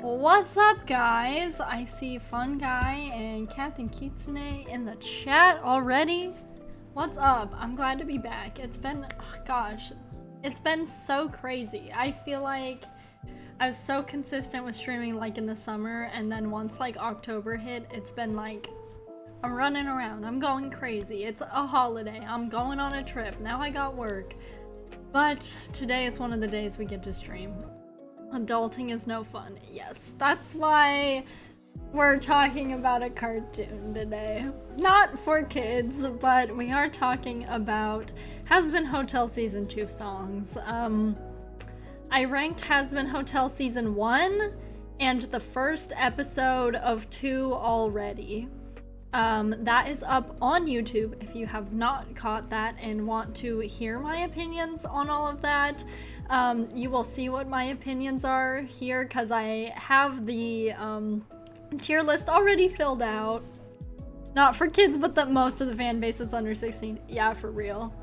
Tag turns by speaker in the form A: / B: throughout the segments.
A: What's up, guys? I see Fun Guy and Captain Kitsune in the chat already. What's up? I'm glad to be back. It's been, it's been so crazy. I feel like I was so consistent with streaming like in the summer, and then once like October hit, it's been like, I'm running around, I'm going crazy. It's a holiday, I'm going on a trip, now I got work. But today is one of the days we get to stream. Adulting is no fun. Yes, that's why we're talking about a cartoon today. Not for kids, but we are talking about Hazbin Hotel Season 2 songs. I ranked Hazbin Hotel Season 1 and the first episode of 2 already. That is up on YouTube if you have not caught that and want to hear my opinions on all of that. You will see what my opinions are here because I have the tier list already filled out. Not for kids, but that most of the fan base is under 16. Yeah, for real.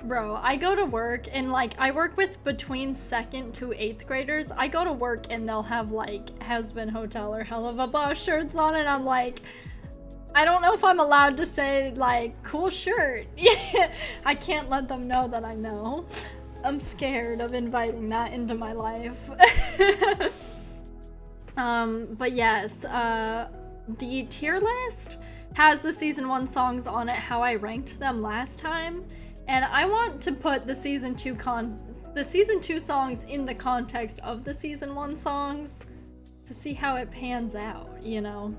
A: Bro, I go to work and like I work with between 2nd to 8th graders. I go to work and they'll have like Hazbin Hotel or Hell of a Boss shirts on, and I'm like, I don't know if I'm allowed to say like cool shirt. I can't let them know that I know. I'm scared of inviting that into my life. But yes, the tier list has the season 1 songs on it how I ranked them last time, and I want to put the season 2 songs in the context of the season 1 songs to see how it pans out, you know.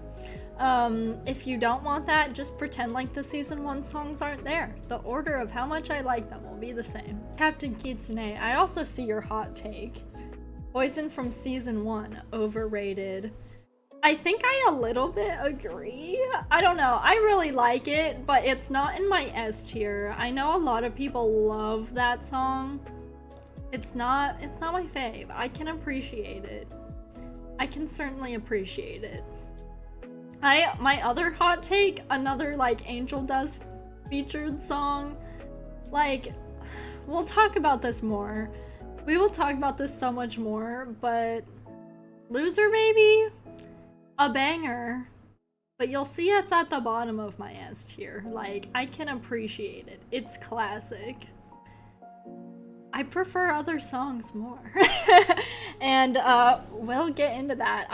A: If you don't want that, just pretend like the season 1 songs aren't there. The order of how much I like them will be the same. Captain Kitsune, I also see your hot take. Poison from season 1, overrated. I think I a little bit agree. I don't know, I really like it, but it's not in my S tier. I know a lot of people love that song. It's not my fave. I can appreciate it. I can certainly appreciate it. My other hot take, another like Angel Dust featured song, like, we'll talk about this more. We will talk about this so much more, but Loser Baby, a banger, but you'll see it's at the bottom of my S tier. Like, I can appreciate it. It's classic. I prefer other songs more. And we'll get into that.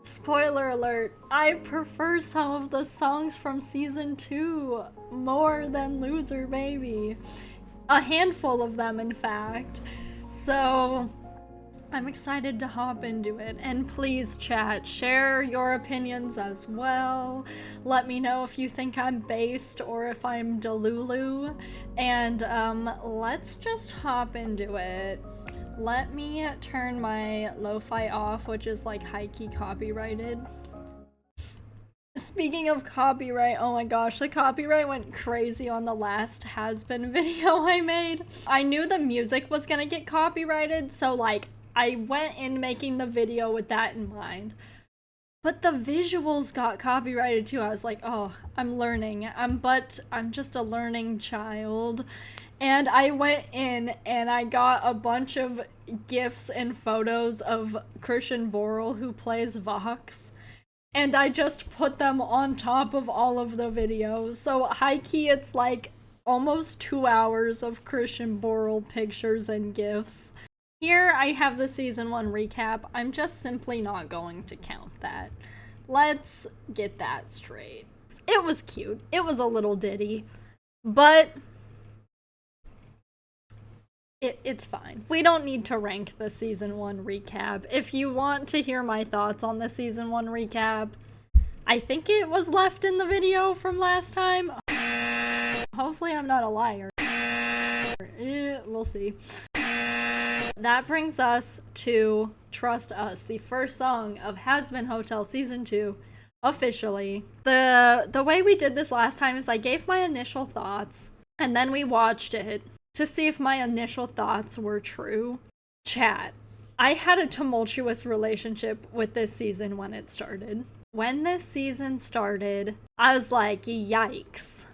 A: Spoiler alert, I prefer some of the songs from season 2 more than Loser Baby. A handful of them, in fact. So I'm excited to hop into it. And please, chat, share your opinions as well. Let me know if you think I'm based or if I'm Delulu. And let's just hop into it. Let me turn my lo-fi off, which is like high-key copyrighted. Speaking of copyright, oh my gosh, the copyright went crazy on the last Hazbin video I made. I knew the music was gonna get copyrighted, so like I went in making the video with that in mind. But the visuals got copyrighted too. I was like, oh, I'm learning. I'm just a learning child. And I went in and I got a bunch of GIFs and photos of Christian Borle, who plays Vox, and I just put them on top of all of the videos. So high-key, it's like almost 2 hours of Christian Borle pictures and GIFs. Here I have the season 1 recap. I'm just simply not going to count that. Let's get that straight. It was cute. It was a little ditty, but it's fine. We don't need to rank the season 1 recap. If you want to hear my thoughts on the season 1 recap, I think it was left in the video from last time. Hopefully I'm not a liar. We'll see. That brings us to Trust Us, the first song of Hazbin Hotel Season 2, officially. The way we did this last time is I gave my initial thoughts, and then we watched it to see if my initial thoughts were true. Chat, I had a tumultuous relationship with this season when it started. When this season started, I was like, yikes.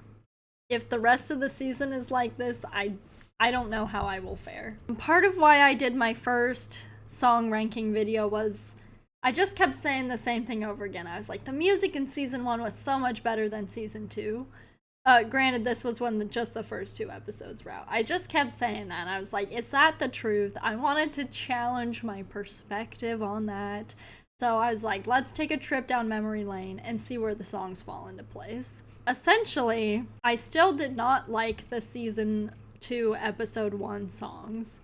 A: If the rest of the season is like this, I don't know how I will fare. Part of why I did my first song ranking video was I just kept saying the same thing over again. I was like, the music in season 1 was so much better than season 2. Granted, this was when just the first 2 episodes were out. I just kept saying that, and I was like, is that the truth? I wanted to challenge my perspective on that. So I was like, let's take a trip down memory lane and see where the songs fall into place. Essentially, I still did not like the season 2 episode 1 songs,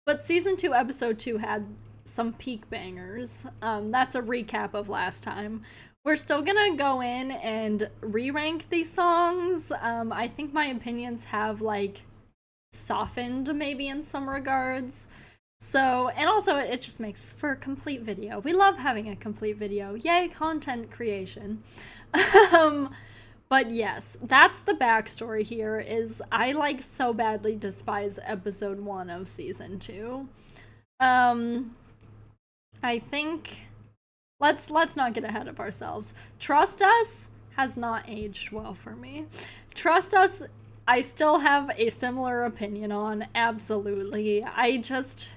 A: but season 2 episode 2 had some peak bangers. That's a recap of last time. We're still gonna go in and re-rank these songs. I think my opinions have, like, softened maybe in some regards. So, and also it just makes for a complete video. We love having a complete video. Yay, content creation. But yes, that's the backstory here, is I, like, so badly despise episode 1 of season 2. I think let's not get ahead of ourselves. Trust Us has not aged well for me. Trust Us, I still have a similar opinion on, absolutely. I just...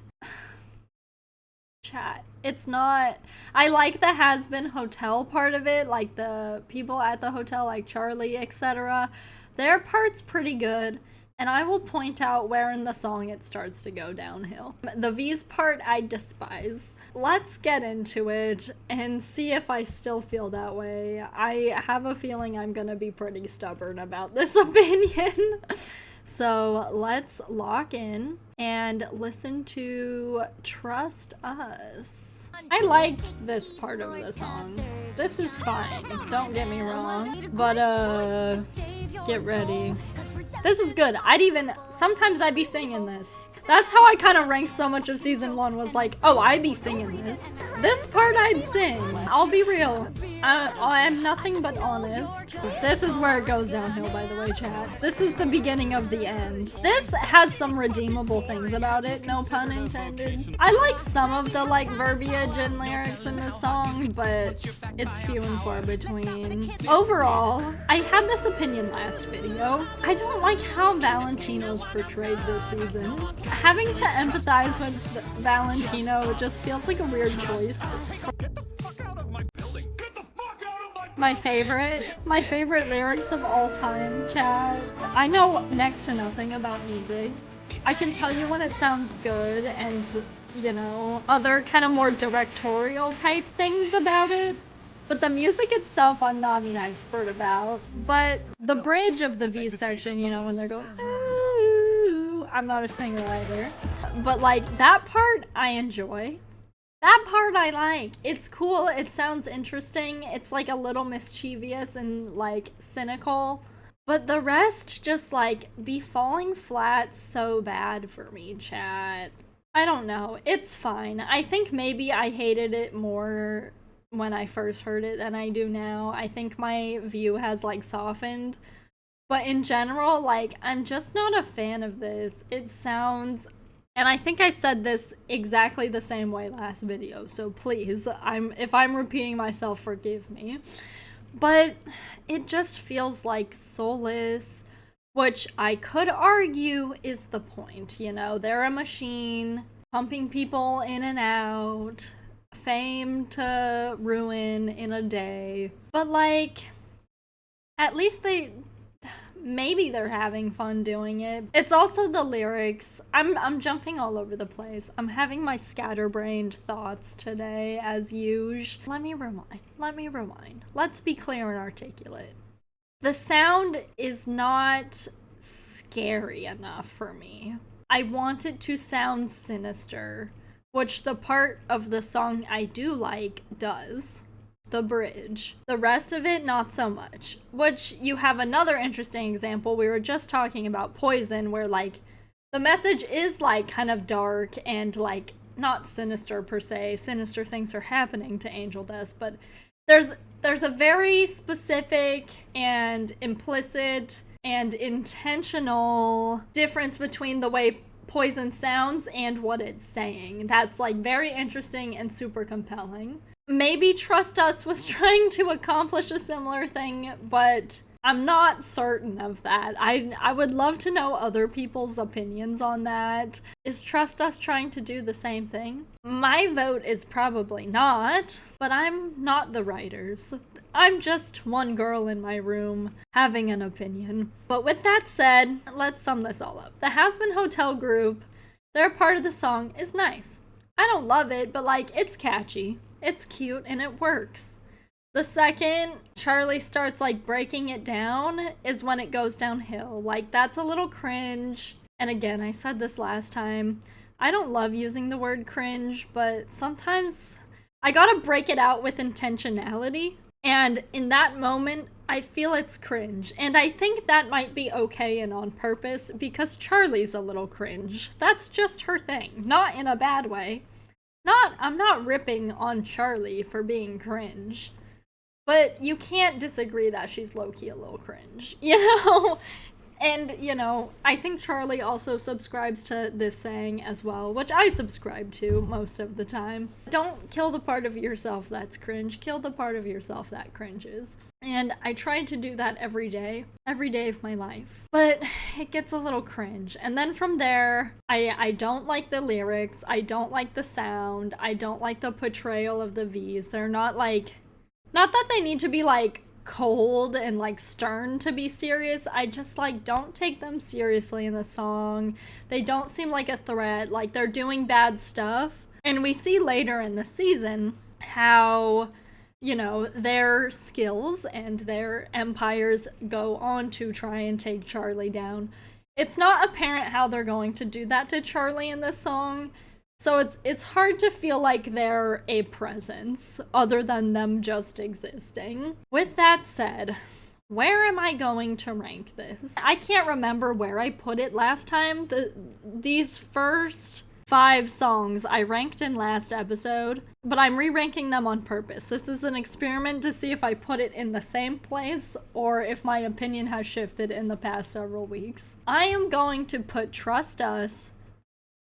A: Chat. It's not... I like the Hazbin Hotel part of it, like the people at the hotel, like Charlie, etc. Their part's pretty good, and I will point out where in the song it starts to go downhill. The V's part I despise. Let's get into it and see if I still feel that way. I have a feeling I'm gonna be pretty stubborn about this opinion. So let's lock in and listen to Trust Us. I like this part of the song. This is fine, don't get me wrong, but get ready. This is good. Sometimes I'd be singing this. That's how I kind of ranked so much of season 1, was like, oh, I'd be singing this. This part I'd sing. I'll be real. I'm nothing but honest. This is where it goes downhill, by the way, chat. This is the beginning of the end. This has some redeemable things about it, no pun intended. I like some of the, like, verbiage and lyrics in this song, but it's few and far between. Overall, I had this opinion last video. I don't like how Valentino's portrayed this season. Having to empathize with Valentino just feels like a weird choice.
B: Get the fuck out of my building! Get the fuck out of
A: My favorite lyrics of all time, chat. I know next to nothing about music. I can tell you when it sounds good and, you know, other kind of more directorial type things about it. But the music itself, I'm not an expert about. But the bridge of the V section, you know, when they're going, I'm not a singer either. But, like, that part I enjoy. That part I like. It's cool. It sounds interesting. It's, like, a little mischievous and, like, cynical. But the rest just, like, be falling flat so bad for me, chat. I don't know. It's fine. I think maybe I hated it more when I first heard it than I do now. I think my view has, like, softened. But in general, like, I'm just not a fan of this. It sounds... And I think I said this exactly the same way last video, so please, if I'm repeating myself, forgive me. But it just feels like soulless, which I could argue is the point, you know? They're a machine, pumping people in and out, fame to ruin in a day. But, like, at least maybe they're having fun doing it. It's also the lyrics. I'm jumping all over the place. I'm having my scatterbrained thoughts today, as usual. Let me rewind. Let's be clear and articulate. The sound is not scary enough for me. I want it to sound sinister, which the part of the song I do like does. The bridge. The rest of it, not so much. Which, you have another interesting example. We were just talking about Poison, where, like, the message is, like, kind of dark and, like, not sinister per se. Sinister things are happening to Angel Dust, but there's a very specific and implicit and intentional difference between the way Poison sounds and what it's saying. That's, like, very interesting and super compelling. Maybe Trust Us was trying to accomplish a similar thing, but I'm not certain of that. I would love to know other people's opinions on that. Is Trust Us trying to do the same thing? My vote is probably not, but I'm not the writers. I'm just one girl in my room having an opinion. But with that said, let's sum this all up. The Hazbin Hotel group, their part of the song is nice. I don't love it, but like, it's catchy, it's cute, and it works. The second Charlie starts like breaking it down is when it goes downhill. Like, that's a little cringe. And again, I said this last time, I don't love using the word cringe, but sometimes I gotta break it out with intentionality. And in that moment, I feel it's cringe. And I think that might be okay and on purpose because Charlie's a little cringe. That's just her thing, not in a bad way. I'm not ripping on Charlie for being cringe. But you can't disagree that she's low-key a little cringe, you know? And, you know, I think Charlie also subscribes to this saying as well, which I subscribe to most of the time. Don't kill the part of yourself that's cringe, kill the part of yourself that cringes. And I try to do that every day of my life. But it gets a little cringe. And then from there, I don't like the lyrics, I don't like the sound, I don't like the portrayal of the V's. They're not like... Not that they need to be, like, cold and, like, stern to be serious. I just, like, don't take them seriously in the song. They don't seem like a threat. Like, they're doing bad stuff. And we see later in the season how, you know, their skills and their empires go on to try and take Charlie down. It's not apparent how they're going to do that to Charlie in this song. So it's hard to feel like they're a presence other than them just existing. With that said, where am I going to rank this? I can't remember where I put it last time. These first 5 songs I ranked in last episode, but I'm re-ranking them on purpose. This is an experiment to see if I put it in the same place or if my opinion has shifted in the past several weeks. I am going to put Trust Us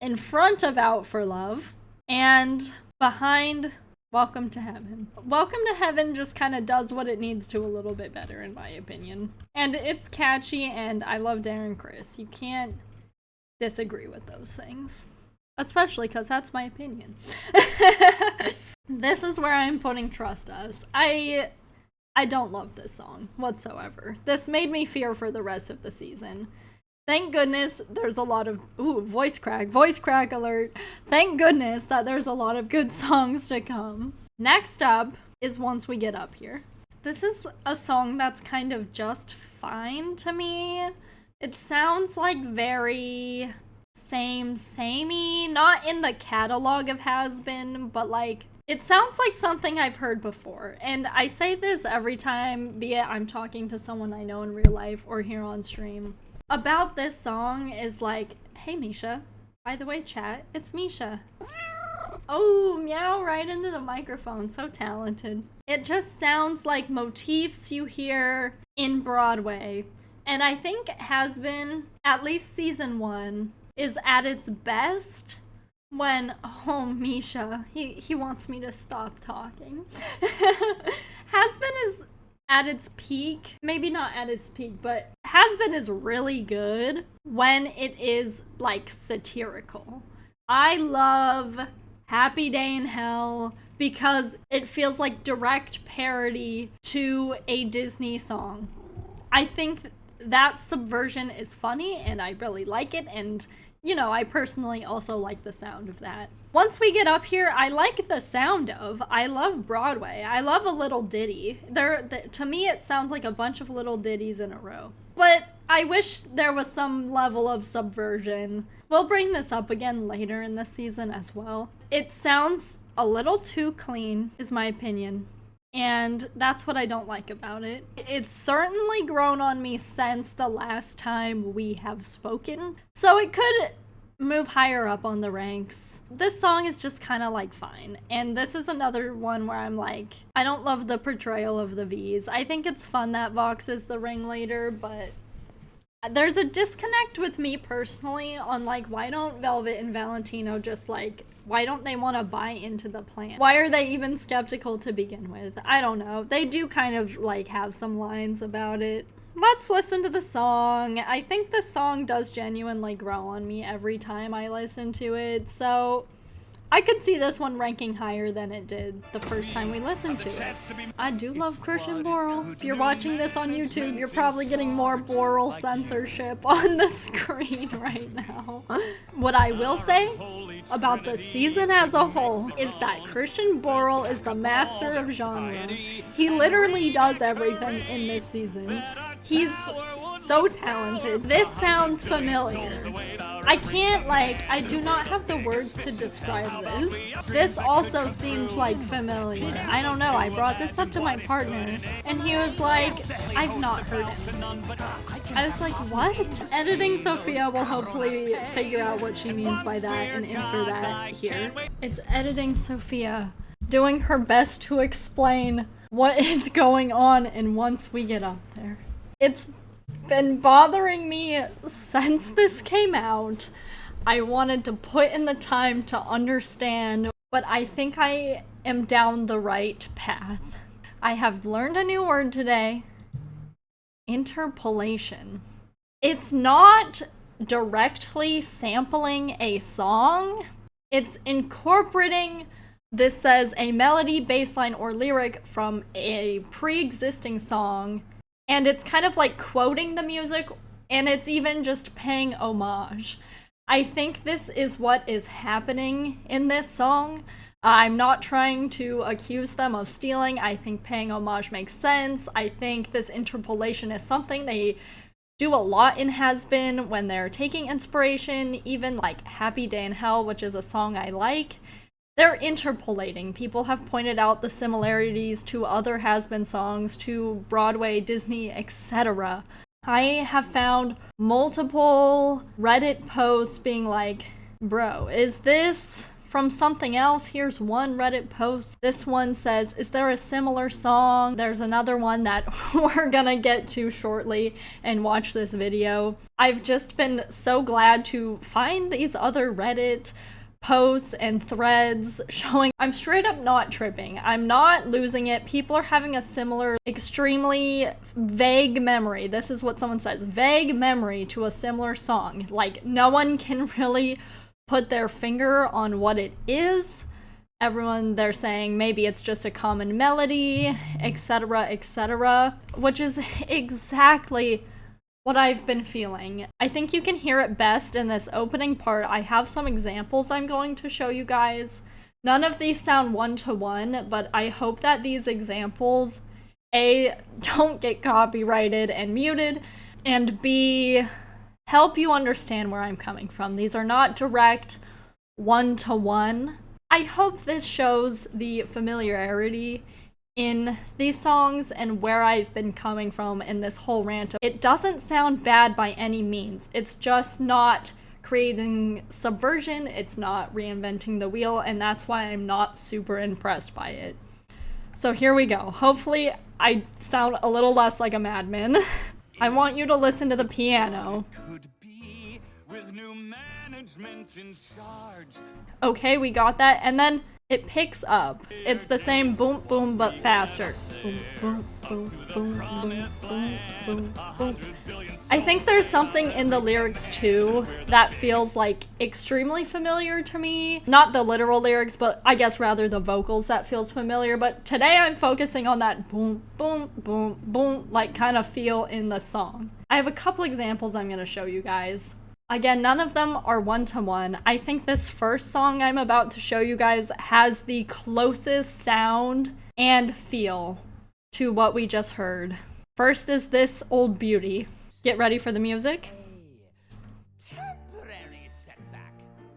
A: in front of Out for Love, and behind Welcome to Heaven. Welcome to Heaven just kind of does what it needs to a little bit better, in my opinion. And it's catchy, and I love Darren Criss. You can't disagree with those things. Especially because that's my opinion. This is where I'm putting Trust Us. I don't love this song whatsoever. This made me fear for the rest of the season. Thank goodness there's a lot of... Ooh, voice crack alert. Thank goodness that there's a lot of good songs to come. Next up is Once We Get Up Here. This is a song that's kind of just fine to me. It sounds like very samey, not in the catalog of Hazbin, but like... It sounds like something I've heard before, and I say this every time, be it I'm talking to someone I know in real life or here on stream. About this song is like, hey Misha, by the way chat, it's Misha. Oh, meow right into the microphone, so talented. It just sounds like motifs you hear in Broadway. And I think Hazbin, at least season 1, is at its best when, oh Misha, he wants me to stop talking. Hazbin is at its peak, maybe not at its peak, but Hazbin is really good when it is, like, satirical. I love Happy Day in Hell because it feels like direct parody to a Disney song. I think that subversion is funny, and I really like it, and, you know, I personally also like the sound of that. Once We Get Up Here, I like the sound of. I love Broadway. I love a little ditty. To me, it sounds like a bunch of little ditties in a row. But I wish there was some level of subversion. We'll bring this up again later in the season as well. It sounds a little too clean, is my opinion. And that's what I don't like about it. It's certainly grown on me since the last time we have spoken. So it could move higher up on the ranks. This song is just kind of like fine. And this is another one where I'm like, I don't love the portrayal of the V's. I think it's fun that Vox is the ringleader, but there's a disconnect with me personally on like, why don't Velvet and Valentino just like, why don't they want to buy into the plan? Why are they even skeptical to begin with? I don't know. They do kind of like have some lines about it. let's listen to the song. I think the song does genuinely grow on me every time I listen to it, so I could see this one ranking higher than it did the first time we listened to it. I do love Christian Borle. If you're watching this on YouTube, you're probably getting more Borle censorship on the screen right now. What I will say about the season as a whole is that Christian Borle is the master of genre. He literally does everything in this season. He's so talented. This sounds familiar. I can't, I do not have the words to describe this. This also seems familiar. I don't know, I brought this up to my partner, and he was like, I've not heard it. I was like, what? Editing Sophia will hopefully figure out what she means by that and answer that here. It's Editing Sophia doing her best to explain what is going on, and once we get up there. It's been bothering me since this came out. I wanted to put in the time to understand, but I think I am down the right path. I have learned a new word today. Interpolation. It's not directly sampling a song. It's incorporating, this says, a melody, bassline, or lyric from a pre-existing song, and it's kind of like quoting the music, and it's even just paying homage. I think this is what is happening in this song. I'm not trying to accuse them of stealing. I think paying homage makes sense. I think this interpolation is something they do a lot in Hazbin when they're taking inspiration, even Happy Day in Hell, which is a song I like. They're interpolating. People have pointed out the similarities to other Hazbin songs, to Broadway, Disney, etc. I have found multiple Reddit posts being like, bro, is this from something else? Here's one Reddit post. This one says, is there a similar song? There's another one that we're gonna get to shortly and watch this video. I've just been so glad to find these other Reddit posts and threads showing I'm straight up not tripping. I'm not losing it. People are having a similar, extremely vague memory. This is what someone says. Vague memory to a similar song. No one can really put their finger on what it is. Everyone, they're saying maybe it's just a common melody, etc., etc., which is exactly what I've been feeling. I think you can hear it best in this opening part. I have some examples I'm going to show you guys. None of these sound one-to-one, but I hope that these examples, A, don't get copyrighted and muted, and B, help you understand where I'm coming from. These are not direct one-to-one. I hope this shows the familiarity in these songs and where I've been coming from in this whole rant. It doesn't sound bad by any means. It's just not creating subversion, it's not reinventing the wheel, and that's why I'm not super impressed by it. So here we go. Hopefully I sound a little less like a madman. I want you to listen to the piano. Okay, we got that, and then it picks up. It's the same boom boom but faster. Boom boom boom boom boom boom boom boom. I think there's something in the lyrics too that feels extremely familiar to me. Not the literal lyrics, but I guess rather the vocals that feels familiar. But today I'm focusing on that boom boom boom boom kind of feel in the song. I have a couple examples I'm gonna show you guys. Again, none of them are one-to-one. I think this first song I'm about to show you guys has the closest sound and feel to what we just heard. First is this Old Beauty. Get ready for the music.
B: Temporary setback.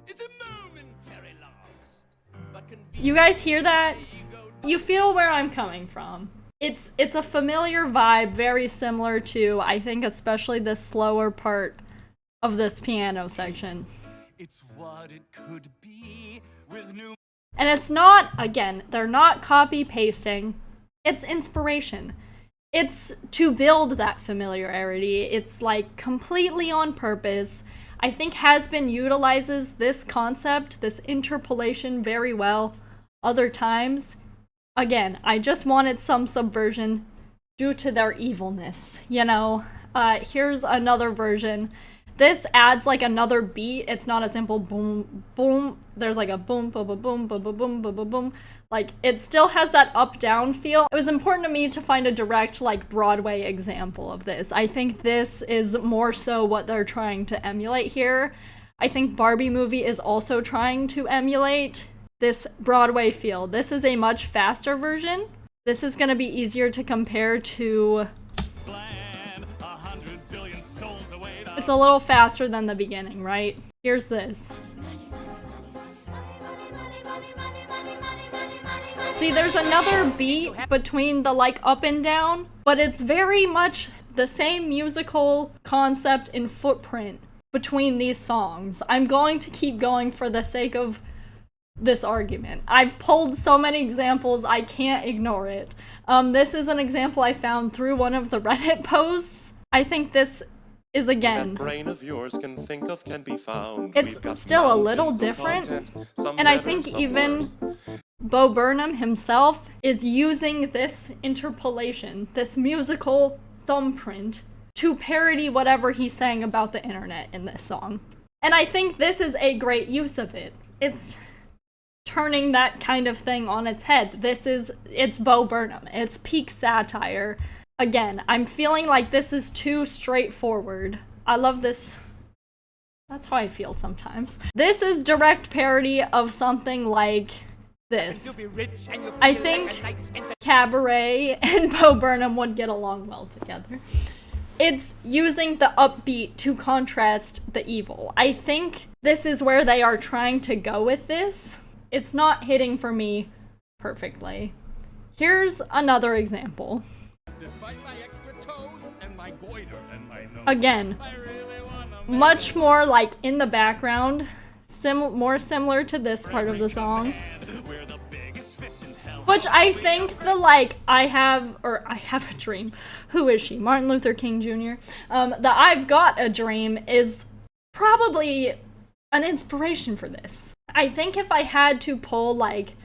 B: It's a momentary loss. But
A: You guys hear that? You feel where I'm coming from. It's a familiar vibe, very similar to, I think, especially the slower part of this piano section.
B: It's what it could be with new.
A: And it's not, again, they're not copy pasting. It's inspiration. It's to build that familiarity. It's completely on purpose. I think Hazbin utilizes this concept, this interpolation very well other times. Again, I just wanted some subversion. due to their evilness, you know? Here's another version. This adds like another beat. It's not a simple boom, boom. There's like a boom, boom, boom, boom, boom, boom, boom, boom, boom, boom. Like, it still has that up-down feel. It was important to me to find a direct, like, Broadway example of this. I think this is more so what they're trying to emulate here. I think Barbie movie is also trying to emulate this Broadway feel. This is a much faster version. This is gonna be easier to compare to... It's a little faster than the beginning, right? Here's this. See, there's another beat between the like up and down, but it's very much the same musical concept and footprint between these songs. I'm going to keep going for the sake of this argument. I've pulled so many examples, I can't ignore it. This is an example I found through one of the Reddit posts. I think this is, again,
C: that brain of yours can think of can be found.
A: It's still a little different, and I think even Bo Burnham himself is using this interpolation, this musical thumbprint, to parody whatever he's saying about the internet in this song. And I think this is a great use of it. It's turning that kind of thing on its head. It's Bo Burnham. It's peak satire. Again, I'm feeling like this is too straightforward. I love this. That's how I feel sometimes. This is direct parody of something like this. I think Cabaret and Bo Burnham would get along well together. It's using the upbeat to contrast the evil. I think this is where they are trying to go with this. It's not hitting for me perfectly. Here's another example.
B: Despite my expert toes and my goiter and my nose,
A: again, much more like in the background, more similar to this part of the song. Which I think the like, I have a dream. Who is she? Martin Luther King Jr. The I've got a dream is probably an inspiration for this. I think if I had to pull like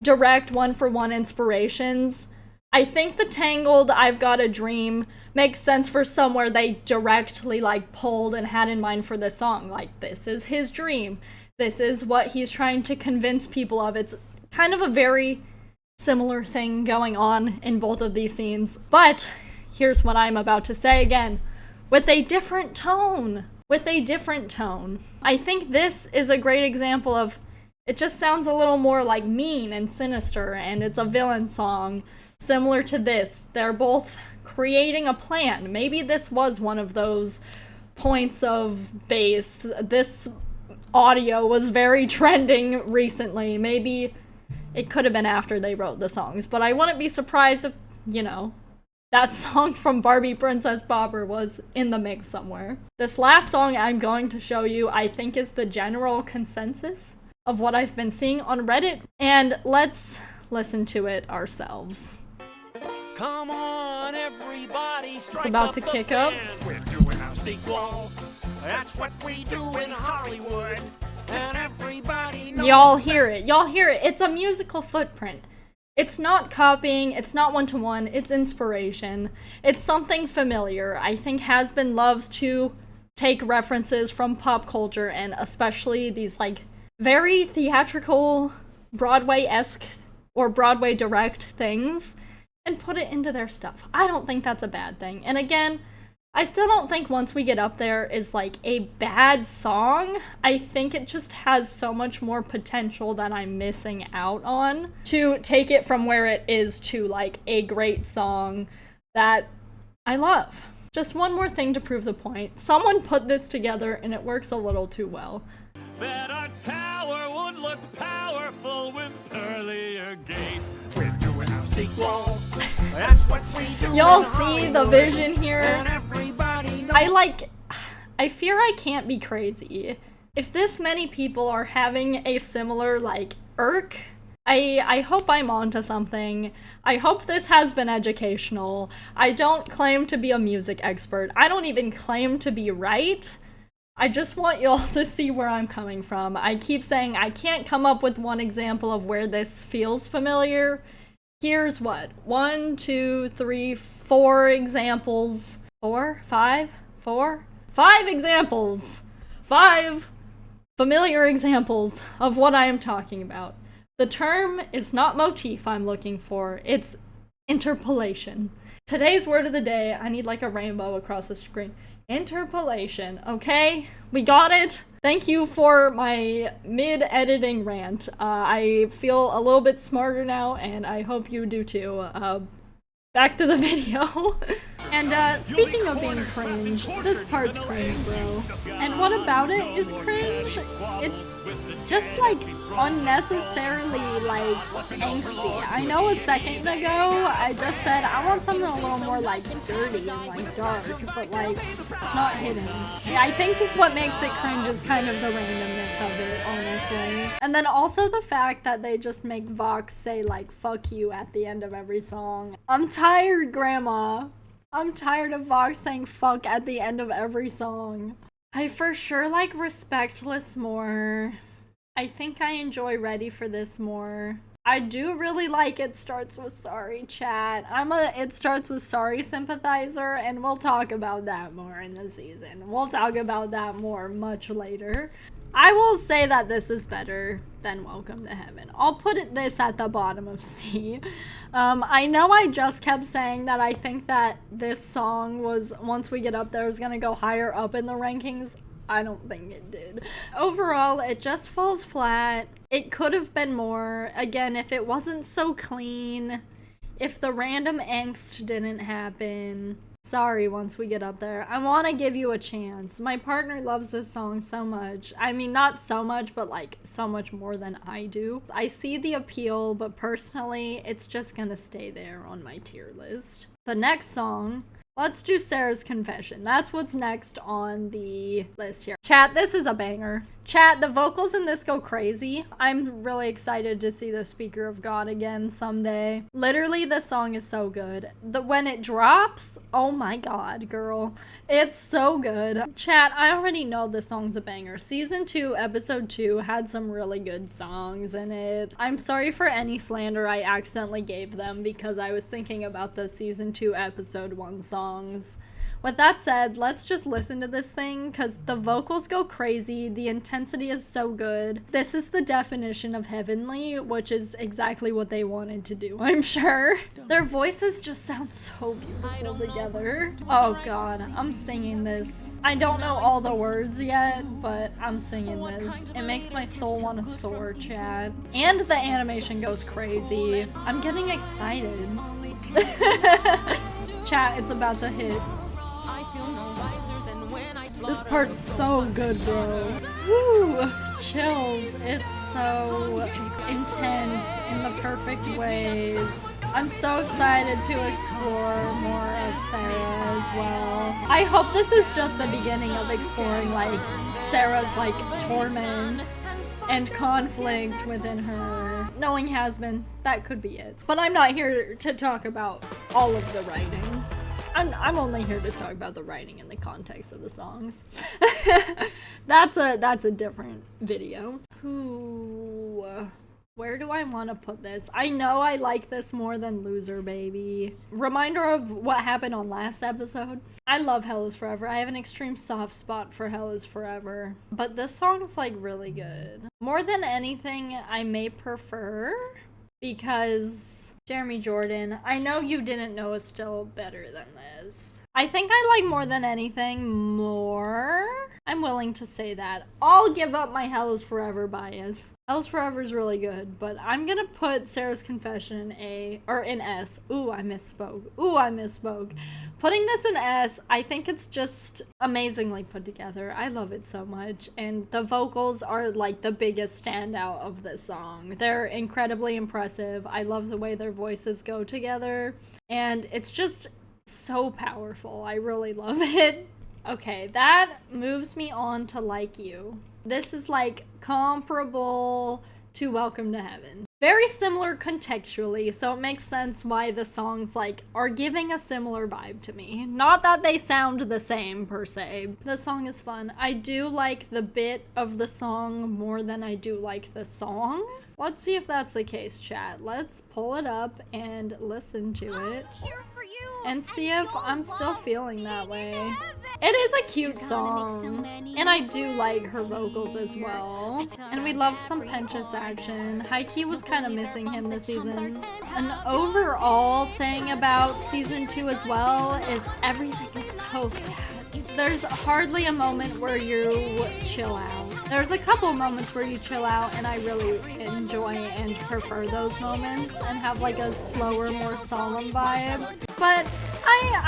A: direct one-for-one inspirations, I think the Tangled I've Got a Dream makes sense for somewhere they directly like pulled and had in mind for this song. Like, this is his dream. This is what he's trying to convince people of. It's kind of a very similar thing going on in both of these scenes. But here's what I'm about to say again, with a different tone. With a different tone. I think this is a great example of, it just sounds a little more like mean and sinister, and it's a villain song. Similar to this, they're both creating a plan. Maybe this was one of those points of base. This audio was very trending recently. Maybe it could have been after they wrote the songs, but I wouldn't be surprised if, you know, that song from Barbie Princess Bobber was in the mix somewhere. This last song I'm going to show you, I think, is the general consensus of what I've been seeing on Reddit, and let's listen to it ourselves.
D: Come on, everybody,
A: it's about to kick up.
D: We're doing a sequel. That's what we do in Hollywood. And everybody knows.
A: Y'all hear it. Y'all hear it. It's a musical footprint. It's not copying. It's not one-to-one. It's inspiration. It's something familiar. I think Hazbin loves to take references from pop culture, and especially these like very theatrical Broadway-esque or Broadway direct things, and put it into their stuff. I don't think that's a bad thing. And again, I still don't think Once We Get Up There is like a bad song. I think it just has so much more potential that I'm missing out on to take it from where it is to like a great song that I love. Just one more thing to prove the point. Someone put this together and it works a little too well.
B: Bet our tower would look powerful with pearlier gates. We're doing a sequel. That's what we do.
A: Y'all see the vision here?
D: And everybody knows.
A: I fear I can't be crazy. If this many people are having a similar, like, irk, I hope I'm onto something. I hope this has been educational. I don't claim to be a music expert. I don't even claim to be right. I just want y'all to see where I'm coming from. I keep saying I can't come up with one example of where this feels familiar. Here's what? 1, 2, 3, 4 examples. 4? 5? 4? 5 examples! 5 familiar examples of what I am talking about. The term is not motif I'm looking for, it's interpolation. Today's word of the day, I need like a rainbow across the screen. Interpolation, okay? We got it? Thank you for my mid-editing rant. I feel a little bit smarter now, and I hope you do too. Back to the video. And speaking of being cringe, this part's cringe, bro. And what about it is cringe? It's just like unnecessarily like angsty. I know a second ago I just said I want something a little more like dirty and like dark, but like it's not hidden. Yeah, I think what makes it cringe is kind of the randomness of it, honestly. And then also the fact that they just make Vox say like fuck you at the end of every song. I'm tired, Grandma. I'm tired of Vox saying fuck at the end of every song. I for sure like Respectless more. I think I enjoy Ready for This more. I do really like It Starts With Sorry, chat. I'm a It Starts With Sorry sympathizer, and we'll talk about that more in the season. We'll talk about that more much later. I will say that this is better than Welcome to Heaven. I'll put this at the bottom of C. I know I just kept saying that I think that this song was, once we get up there, is gonna go higher up in the rankings. I don't think it did. Overall, it just falls flat. It could have been more. Again, if it wasn't so clean, if the random angst didn't happen. Sorry, once we get up there. I want to give you a chance. My partner loves this song so much. I mean, not so much, but like so much more than I do. I see the appeal, but personally, it's just gonna stay there on my tier list. The next song, let's do Sarah's Confession. That's what's next on the list here. Chat, this is a banger. Chat, the vocals in this go crazy. I'm really excited to see the Speaker of God again someday. Literally, this song is so good. When it drops, oh my god, girl. It's so good. Chat, I already know this song's a banger. Season 2, episode 2 had some really good songs in it. I'm sorry for any slander I accidentally gave them because I was thinking about the season 2, episode 1 songs. With that said, let's just listen to this thing because the vocals go crazy, the intensity is so good. This is the definition of heavenly, which is exactly what they wanted to do, I'm sure. Their voices just sound so beautiful together. Oh god, I'm singing this. I don't know all the words yet, but I'm singing this. It makes my soul want to soar, chat. And the animation goes crazy. I'm getting excited. Chat, it's about to hit. This part's so good, bro. Woo! Chills. It's so intense in the perfect ways. I'm so excited to explore more of Sarah as well. I hope this is just the beginning of exploring, like, Sarah's, like, torment and conflict within her. Knowing Hazbin, that could be it. But I'm not here to talk about all of the writing. I'm only here to talk about the writing and the context of the songs. That's a different video. Ooh, where do I want to put this? I know I like this more than Loser Baby. Reminder of what happened on last episode. I love Hell Is Forever. I have an extreme soft spot for Hell Is Forever. But this song's like really good. More than anything, I may prefer because Jeremy Jordan, I know you didn't know is still better than this. I think I like More Than Anything more. I'm willing to say that. I'll give up my Hell Is Forever bias. Hell Is Forever is really good, but I'm gonna put Sarah's Confession in S. Ooh, I misspoke. Putting this in S, I think it's just amazingly put together. I love it so much, and the vocals are like the biggest standout of this song. They're incredibly impressive. I love the way their voices go together, and it's just so powerful. I really love it. Okay, that moves me on to Like You. This is like comparable to Welcome to Heaven. very similar contextually, so it makes sense why the songs like are giving a similar vibe to me. Not that they sound the same per se. The song is fun. I do like the bit of the song more than I do like the song. Let's see if that's the case, chat. Let's pull it up and listen to it and see if I'm still feeling that way. It is a cute song, and I do like her vocals as well. And we loved some Penchas action. High-key was kind of missing him this season. An overall thing about season 2 as well is everything is so fast. There's hardly a moment where you chill out. There's a couple moments where you chill out, and I really enjoy and prefer those moments and have like a slower, more solemn vibe. But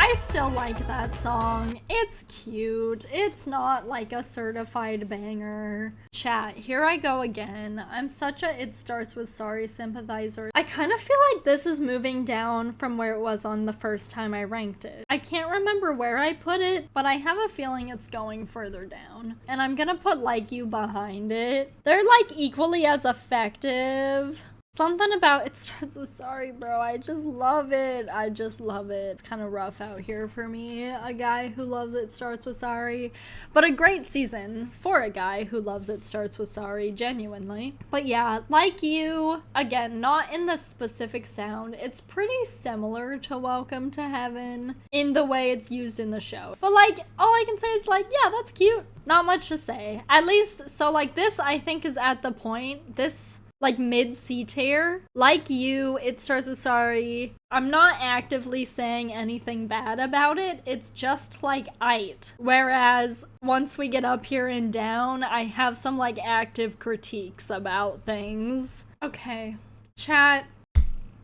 A: I still like that song. It's cute. It's not like a certified banger. Chat, here I go again. I'm such a It Starts With Sorry sympathizer. I kind of feel like this is moving down from where it was on the first time I ranked it. I can't remember where I put it, but I have a feeling it's going further down. And I'm gonna put Like You behind it. They're like equally as effective. Something about It Starts With Sorry, bro. I just love it. I just love it. It's kind of rough out here for me, a guy who loves It Starts With Sorry. But a great season for a guy who loves It Starts With Sorry, genuinely. But yeah, Like You, again, not in the specific sound. It's pretty similar to Welcome to Heaven in the way it's used in the show. But like, all I can say is like, yeah, that's cute. Not much to say. At least, so like this, I think is at the point, this like mid-C tier. Like You, It Starts With Sorry. I'm not actively saying anything bad about it. It's just like aight. Whereas once we get up here and down, I have some like active critiques about things. Okay, chat,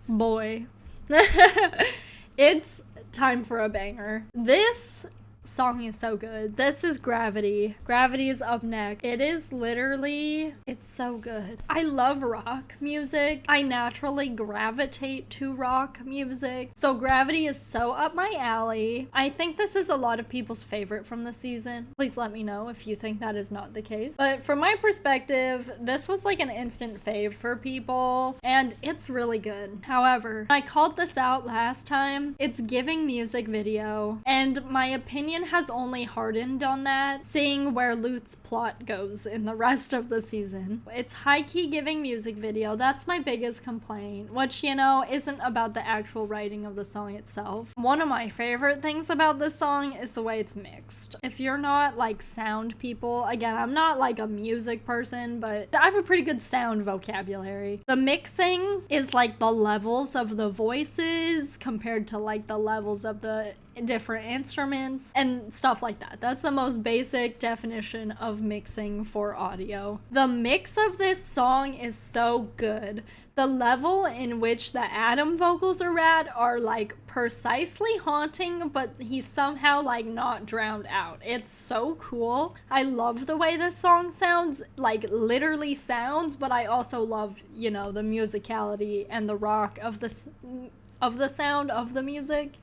A: boy. It's time for a banger. This song is so good. This is Gravity. Gravity is up next. It is literally, it's so good. I love rock music. I naturally gravitate to rock music. So Gravity is so up my alley. I think this is a lot of people's favorite from the season. Please let me know if you think that is not the case. But from my perspective, this was like an instant fave for people, and it's really good. However, I called this out last time. It's giving music video, and my opinion has only hardened on that, seeing where Lute's plot goes in the rest of the season. It's high-key giving music video. That's my biggest complaint, which, you know, isn't about the actual writing of the song itself. One of my favorite things about this song is the way it's mixed. If you're not like sound people, again, I'm not like a music person, but I have a pretty good sound vocabulary. The mixing is like the levels of the voices compared to like the levels of the different instruments and stuff like that. That's the most basic definition of mixing for audio. The mix of this song is so good. The level in which the Adam vocals are at are like precisely haunting, but he's somehow like not drowned out. It's so cool. I love the way this song sounds, like literally sounds, but I also love, you know, the musicality and the rock of the sound of the music.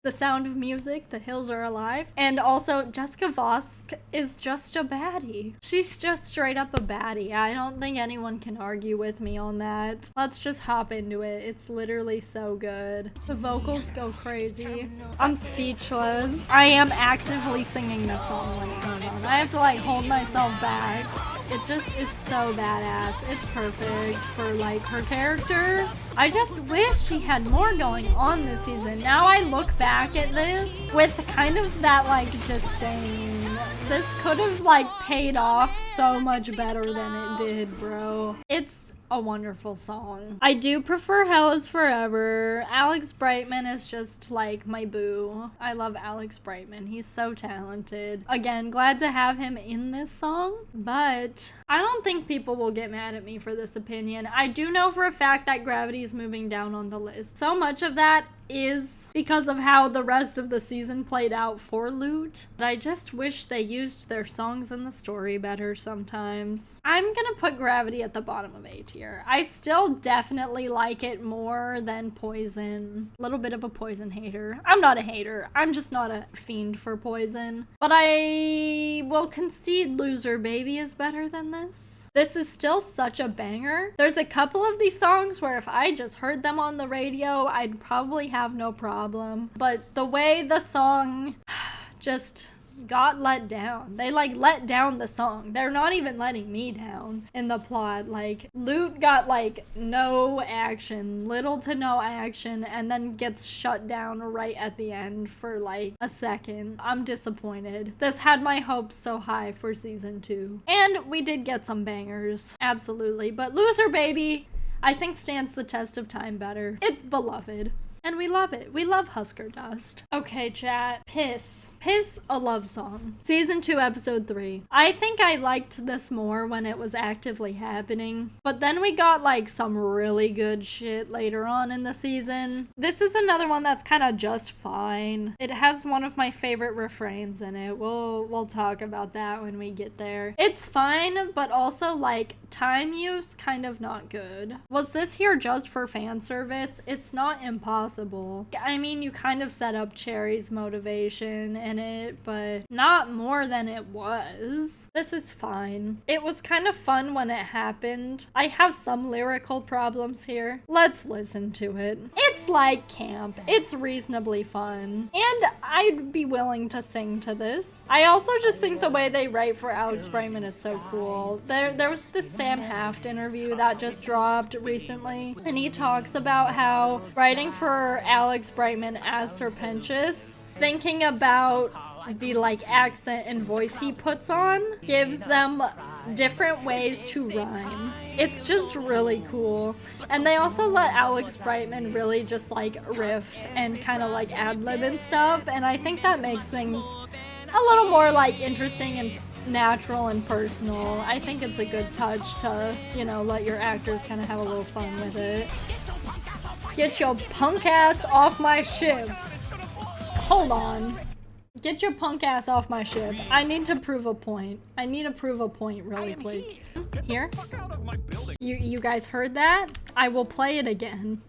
A: The Sound of Music, The Hills Are Alive. And also, Jessica Vosk is just a baddie. She's just straight up a baddie. I don't think anyone can argue with me on that. Let's just hop into it. It's literally so good. The vocals go crazy. I'm speechless. I am actively singing this song when it comes on. I have to like hold myself back. It just is so badass. It's perfect for like her character. I just wish she had more going on this season. Now I look back at this with kind of that like disdain. This could have like paid off so much better than it did, bro. It's a wonderful song. I do prefer Hell Is Forever. Alex Brightman is just like my boo. I love Alex Brightman. He's so talented. Again, glad to have him in this song, but I don't think people will get mad at me for this opinion. I do know for a fact that Gravity is moving down on the list. So much of that is because of how the rest of the season played out for Loot. But I just wish they used their songs in the story better sometimes. I'm gonna put Gravity at the bottom of A tier. I still definitely like it more than Poison. A little bit of a Poison hater. I'm not a hater. I'm just not a fiend for Poison. But I will concede Loser Baby is better than this. This is still such a banger. There's a couple of these songs where if I just heard them on the radio, I'd probably have no problem. But the way the song just got let down. They like let down the song. They're not even letting me down in the plot. Like Loot got like no action, little to no action, and then gets shut down right at the end for like a second. I'm disappointed. This had my hopes so high for season 2. And we did get some bangers, absolutely. But Loser Baby, I think stands the test of time better. It's beloved. And we love it. We love Husker Dust. Okay, chat. Piss. Piss, a love song. Season 2, episode 3. I think I liked this more when it was actively happening. But then we got like some really good shit later on in the season. This is another one that's kind of just fine. It has one of my favorite refrains in it. We'll talk about that when we get there. It's fine, but also like time use kind of not good. Was this here just for fan service? It's not impossible. I mean, you kind of set up Cherry's motivation in it, but not more than it was. This is fine. It was kind of fun when it happened. I have some lyrical problems here. Let's listen to it. It's like camp. It's reasonably fun. And I'd be willing to sing to this. I also just think the way they write for Alex Brightman is so cool. There was this Sam Haft interview that just dropped recently, and he talks about how writing for Alex Brightman as Serpentious, thinking about the like accent and voice he puts on, gives them different ways to rhyme. It's just really cool. And they also let Alex Brightman really just like riff and kind of like ad-lib and stuff, and I think that makes things a little more like interesting and natural and personal. I think it's a good touch to, you know, let your actors kind of have a little fun with it. Get your punk ass off my ship. Hold on. Get your punk ass off my ship. I need to prove a point. I need to prove a point really quick. Here? You guys heard that? I will play it again.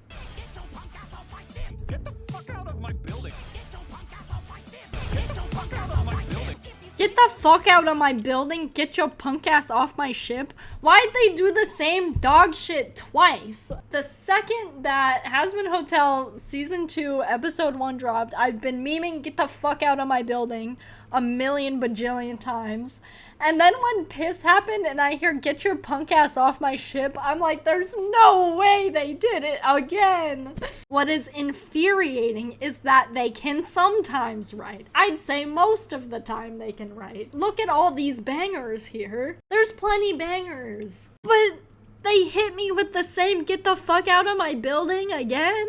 B: Get the fuck out of my building. Get the fuck out of my building.
A: Get the fuck out of my building. Get your punk ass off my ship. Why'd they do the same dog shit twice? The second that Hazbin Hotel season 2 episode 1 dropped, I've been memeing get the fuck out of my building a million bajillion times. And then when Piss happened and I hear get your punk ass off my ship, I'm like, there's no way they did it again. What is infuriating is that they can sometimes write. I'd say most of the time they can write. Look at all these bangers here. There's plenty bangers. But they hit me with the same get the fuck out of my building again?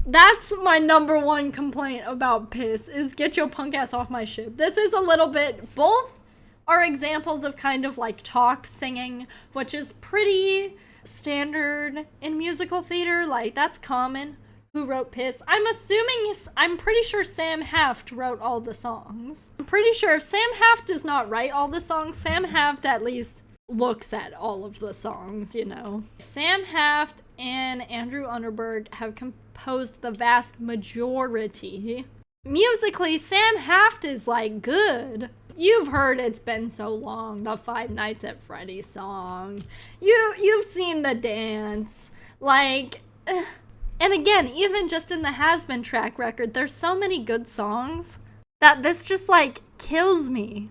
A: That's my number one complaint about Piss, is get your punk ass off my ship. This is a little bit, both are examples of kind of like talk singing, which is pretty standard in musical theater. Like, that's common. Who wrote Piss? I'm pretty sure Sam Haft wrote all the songs. I'm pretty sure if Sam Haft does not write all the songs, Sam Haft at least looks at all of the songs, you know. Sam Haft and Andrew Underberg have composed the vast majority. Musically, Sam Haft is like good. You've heard It's Been So Long, the Five Nights at Freddy's song. You've seen The Dance. Like, and again, even just in the Hazbin track record, there's so many good songs that this just like kills me.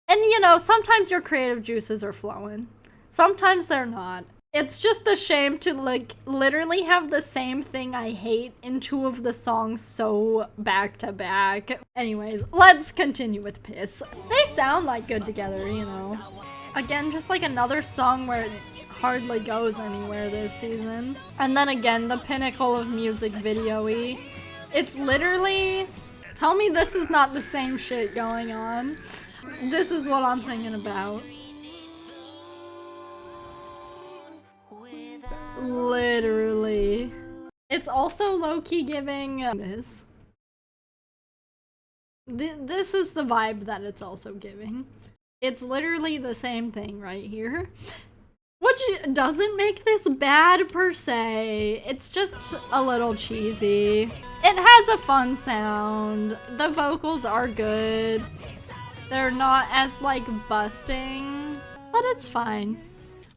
A: And you know, sometimes your creative juices are flowing. Sometimes they're not. It's just a shame to like literally have the same thing I hate in two of the songs so back to back. Anyways, let's continue with Piss. They sound like good together, you know. Again, just like another song where it hardly goes anywhere this season. And then again, the pinnacle of music video-y. It's literally, tell me this is not the same shit going on. This is what I'm thinking about. Literally. It's also low-key giving this. This is the vibe that it's also giving. It's literally the same thing right here. Which doesn't make this bad per se. It's just a little cheesy. It has a fun sound. The vocals are good. They're not as like busting, but it's fine.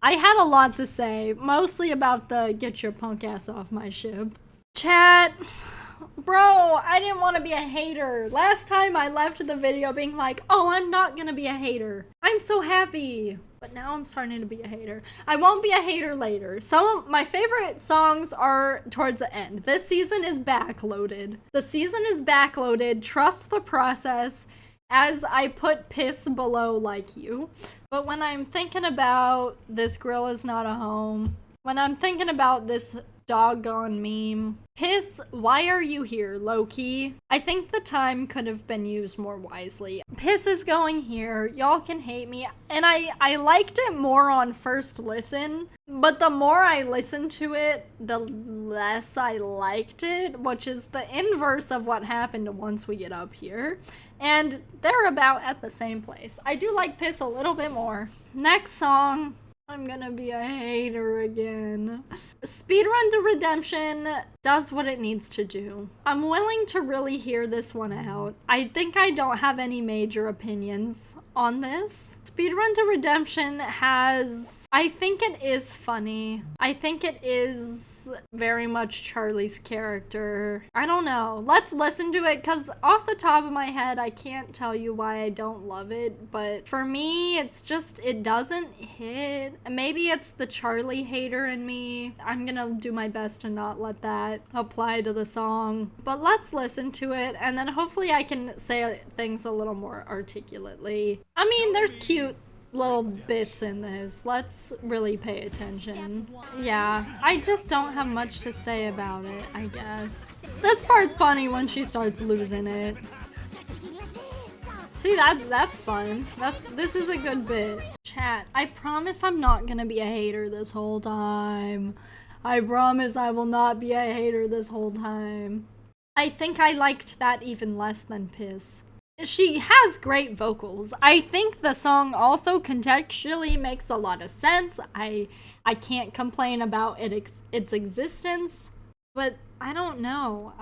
A: I had a lot to say, mostly about the get your punk ass off my ship. Chat, bro, I didn't want to be a hater. Last time I left the video being like, oh, I'm not gonna be a hater. I'm so happy. But now I'm starting to be a hater. I won't be a hater later. Some of my favorite songs are towards the end. This season is backloaded. The season is backloaded. Trust the process. As I put piss below like you. But when I'm thinking about this grill is not a home, when I'm thinking about this doggone meme, piss, why are you here, low-key? I think the time could have been used more wisely. Piss is going here, y'all can hate me, and I liked it more on first listen, but the more I listened to it, the less I liked it, which is the inverse of what happened once we get up here. And they're about at the same place. I do like piss a little bit more. Next song, I'm gonna be a hater again. Speedrun to Redemption does what it needs to do. I'm willing to really hear this one out. I think I don't have any major opinions on this. Speedrun to Redemption has... I think it is funny. I think it is very much Charlie's character. I don't know. Let's listen to it, because off the top of my head, I can't tell you why I don't love it, but for me, it's just, it doesn't hit. Maybe it's the Charlie hater in me. I'm gonna do my best to not let that apply to the song. But let's listen to it, and then hopefully I can say things a little more articulately. I mean, there's cute little bits in this. Let's really pay attention. Yeah, I just don't have much to say about it, I guess. This part's funny when she starts losing it. See, that's fun. This is a good bit. Chat, I promise I'm not gonna be a hater this whole time. I promise I will not be a hater this whole time. I think I liked that even less than Piss. She has great vocals. I think the song also contextually makes a lot of sense. I can't complain about its existence, but I don't know.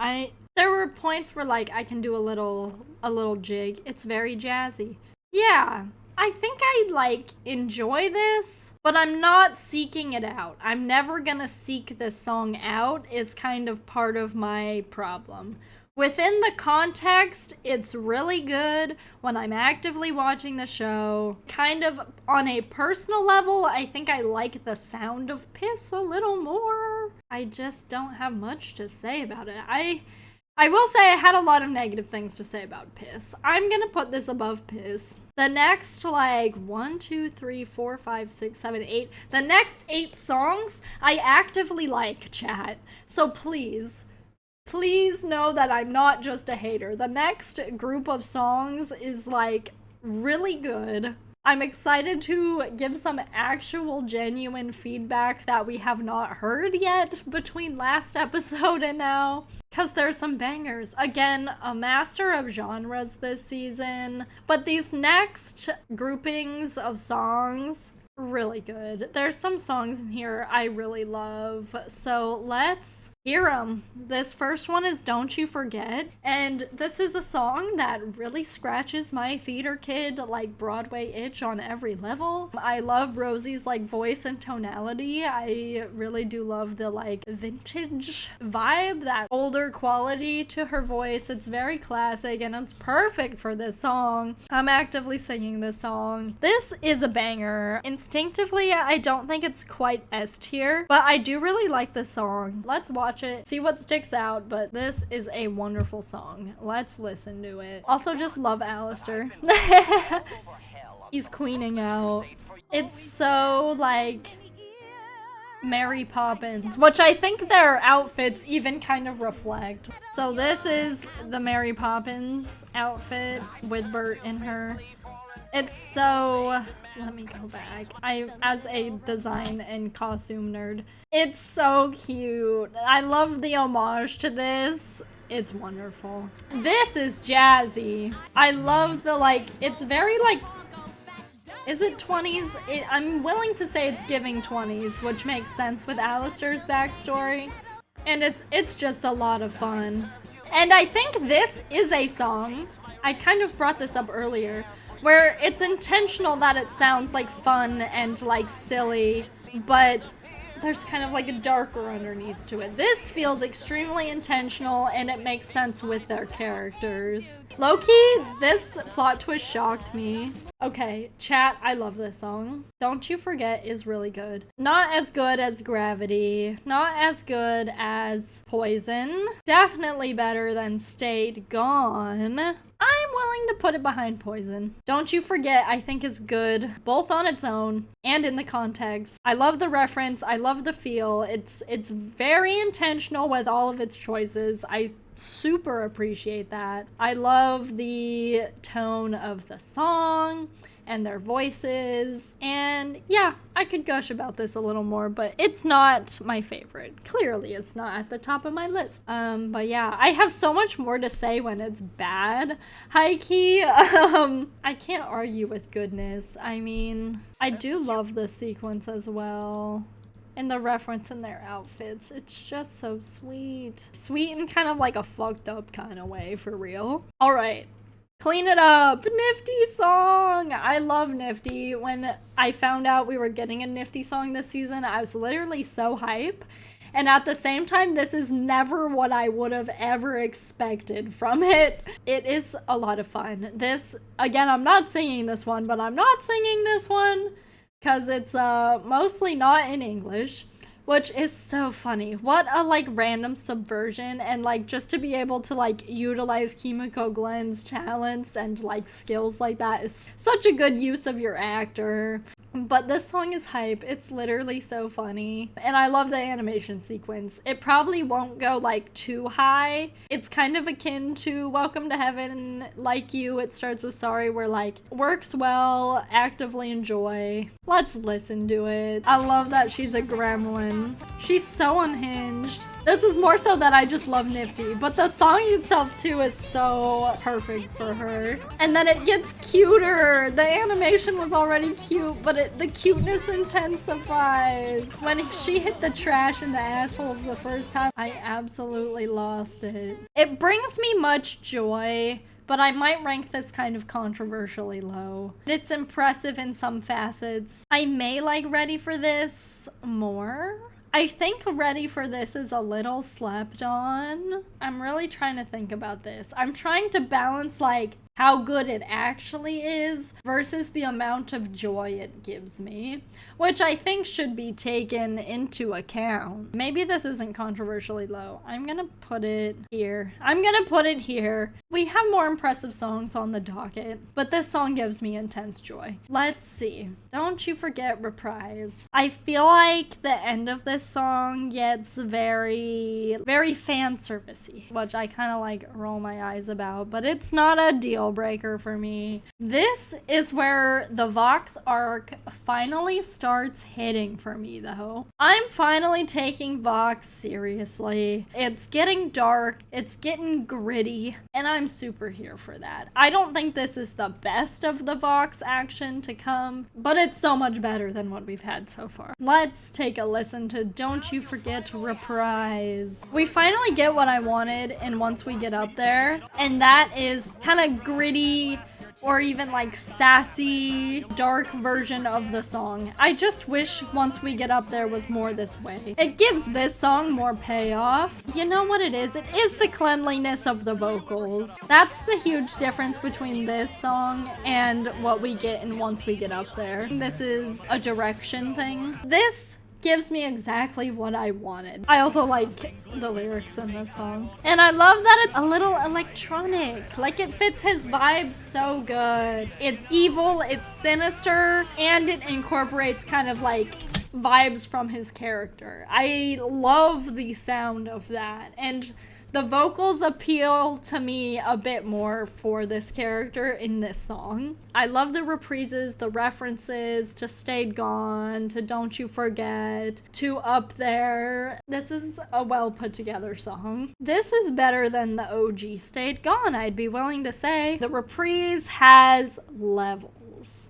A: There were points where like I can do a little jig. It's very jazzy. Yeah, I think I like enjoy this, but I'm not seeking it out. I'm never gonna seek this song out is kind of part of my problem. Within the context, it's really good when I'm actively watching the show. Kind of on a personal level, I think I like the sound of Piss a little more. I just don't have much to say about it. I will say I had a lot of negative things to say about Piss. I'm gonna put this above Piss. The next, like, 1, 2, 3, 4, 5, 6, 7, 8. The next 8 songs, I actively like, chat. So please know that I'm not just a hater. The next group of songs is, like, really good. I'm excited to give some actual genuine feedback that we have not heard yet between last episode and now, because there's some bangers. Again, a master of genres this season, but these next groupings of songs, really good. There's some songs in here I really love, so let's hear them. This first one is Don't You Forget, and this is a song that really scratches my theater kid, like, Broadway itch on every level. I love Rosie's, like, voice and tonality. I really do love the, like, vintage vibe, that older quality to her voice. It's very classic, and it's perfect for this song. I'm actively singing this song. This is a banger. Instinctively, I don't think it's quite S tier, but I do really like this song. Let's watch it, see what sticks out, but this is a wonderful song. Let's listen to it. Also, just love Alistair. He's queening out. It's so, like, Mary Poppins, which I think their outfits even kind of reflect. So this is the Mary Poppins outfit with Bert in her. It's so... Let me go back. As a design and costume nerd, it's so cute. I love the homage to this. It's wonderful. This is jazzy. I love the, like, it's very, like, is it 20s? I'm willing to say it's giving 20s, which makes sense with Alistair's backstory. And it's just a lot of fun. And I think this is a song, I kind of brought this up earlier, where it's intentional that it sounds like fun and like silly, but there's kind of like a darker underneath to it. This feels extremely intentional and it makes sense with their characters. Low-key, this plot twist shocked me. Okay, chat, I love this song. Don't You Forget is really good. Not as good as Gravity. Not as good as Poison. Definitely better than Stayed Gone. I'm willing to put it behind Poison. Don't You Forget, I think, is good, both on its own and in the context. I love the reference. I love the feel. It's very intentional with all of its choices. I super appreciate that. I love the tone of the song and their voices. And yeah, I could gush about this a little more, but it's not my favorite. Clearly, it's not at the top of my list. But yeah, I have so much more to say when it's bad. High key, I can't argue with goodness. I mean, I do love this sequence as well. And the reference in their outfits, it's just so sweet. Sweet in kind of like a fucked up kind of way, for real. All right. Clean It Up, Nifty song. I love Nifty. When I found out we were getting a Nifty song this season, I was literally so hype. And at the same time, this is never what I would have ever expected from it. It is a lot of fun. This, again, I'm not singing this one, but I'm not singing this one because it's mostly not in English, which is so funny. What a like random subversion, and like just to be able to like utilize Kimiko Glen's talents and like skills like that is such a good use of your actor. But this song is hype. It's literally so funny. And I love the animation sequence. It probably won't go like too high. It's kind of akin to Welcome to Heaven, Like You. It starts with Sorry, where like works well, actively enjoy. Let's listen to it. I love that she's a gremlin. She's so unhinged. This is more so that I just love Nifty, but the song itself too is so perfect for her. And then it gets cuter. The animation was already cute, but the cuteness intensifies. When she hit the trash and the assholes the first time, I absolutely lost it. It brings me much joy, but I might rank this kind of controversially low. It's impressive in some facets. I may like Ready for This more. I think Ready for This is a little slept on. I'm really trying to think about this. I'm trying to balance like how good it actually is versus the amount of joy it gives me, which I think should be taken into account. Maybe this isn't controversially low. I'm gonna put it here. We have more impressive songs on the docket, but this song gives me intense joy. Let's see. Don't You Forget, Reprise. I feel like the end of this song gets very, very fan servicey, which I kind of like roll my eyes about, but it's not a deal breaker for me. This is where the Vox arc finally starts hitting for me though. I'm finally taking Vox seriously. It's getting dark, it's getting gritty, and I'm super here for that. I don't think this is the best of the Vox action to come, but it's so much better than what we've had so far. Let's take a listen to Don't You Forget, Reprise. We finally get what I wanted in Once We Get Up There, and that is kind of gritty or even like sassy, dark version of the song. I just wish Once We Get Up There was more this way. It gives this song more payoff. You know what it is? It is the cleanliness of the vocals. That's the huge difference between this song and what we get in Once We Get Up There. This is a direction thing. This gives me exactly what I wanted. I also like the lyrics in this song. And I love that it's a little electronic. Like, it fits his vibe so good. It's evil, it's sinister, and it incorporates kind of like vibes from his character. I love the sound of that. And The vocals appeal to me a bit more for this character in this song. I love the reprises, the references to Stayed Gone, to Don't You Forget, to Up There. This is a well put together song. This is better than the OG Stayed Gone, I'd be willing to say. The reprise has levels.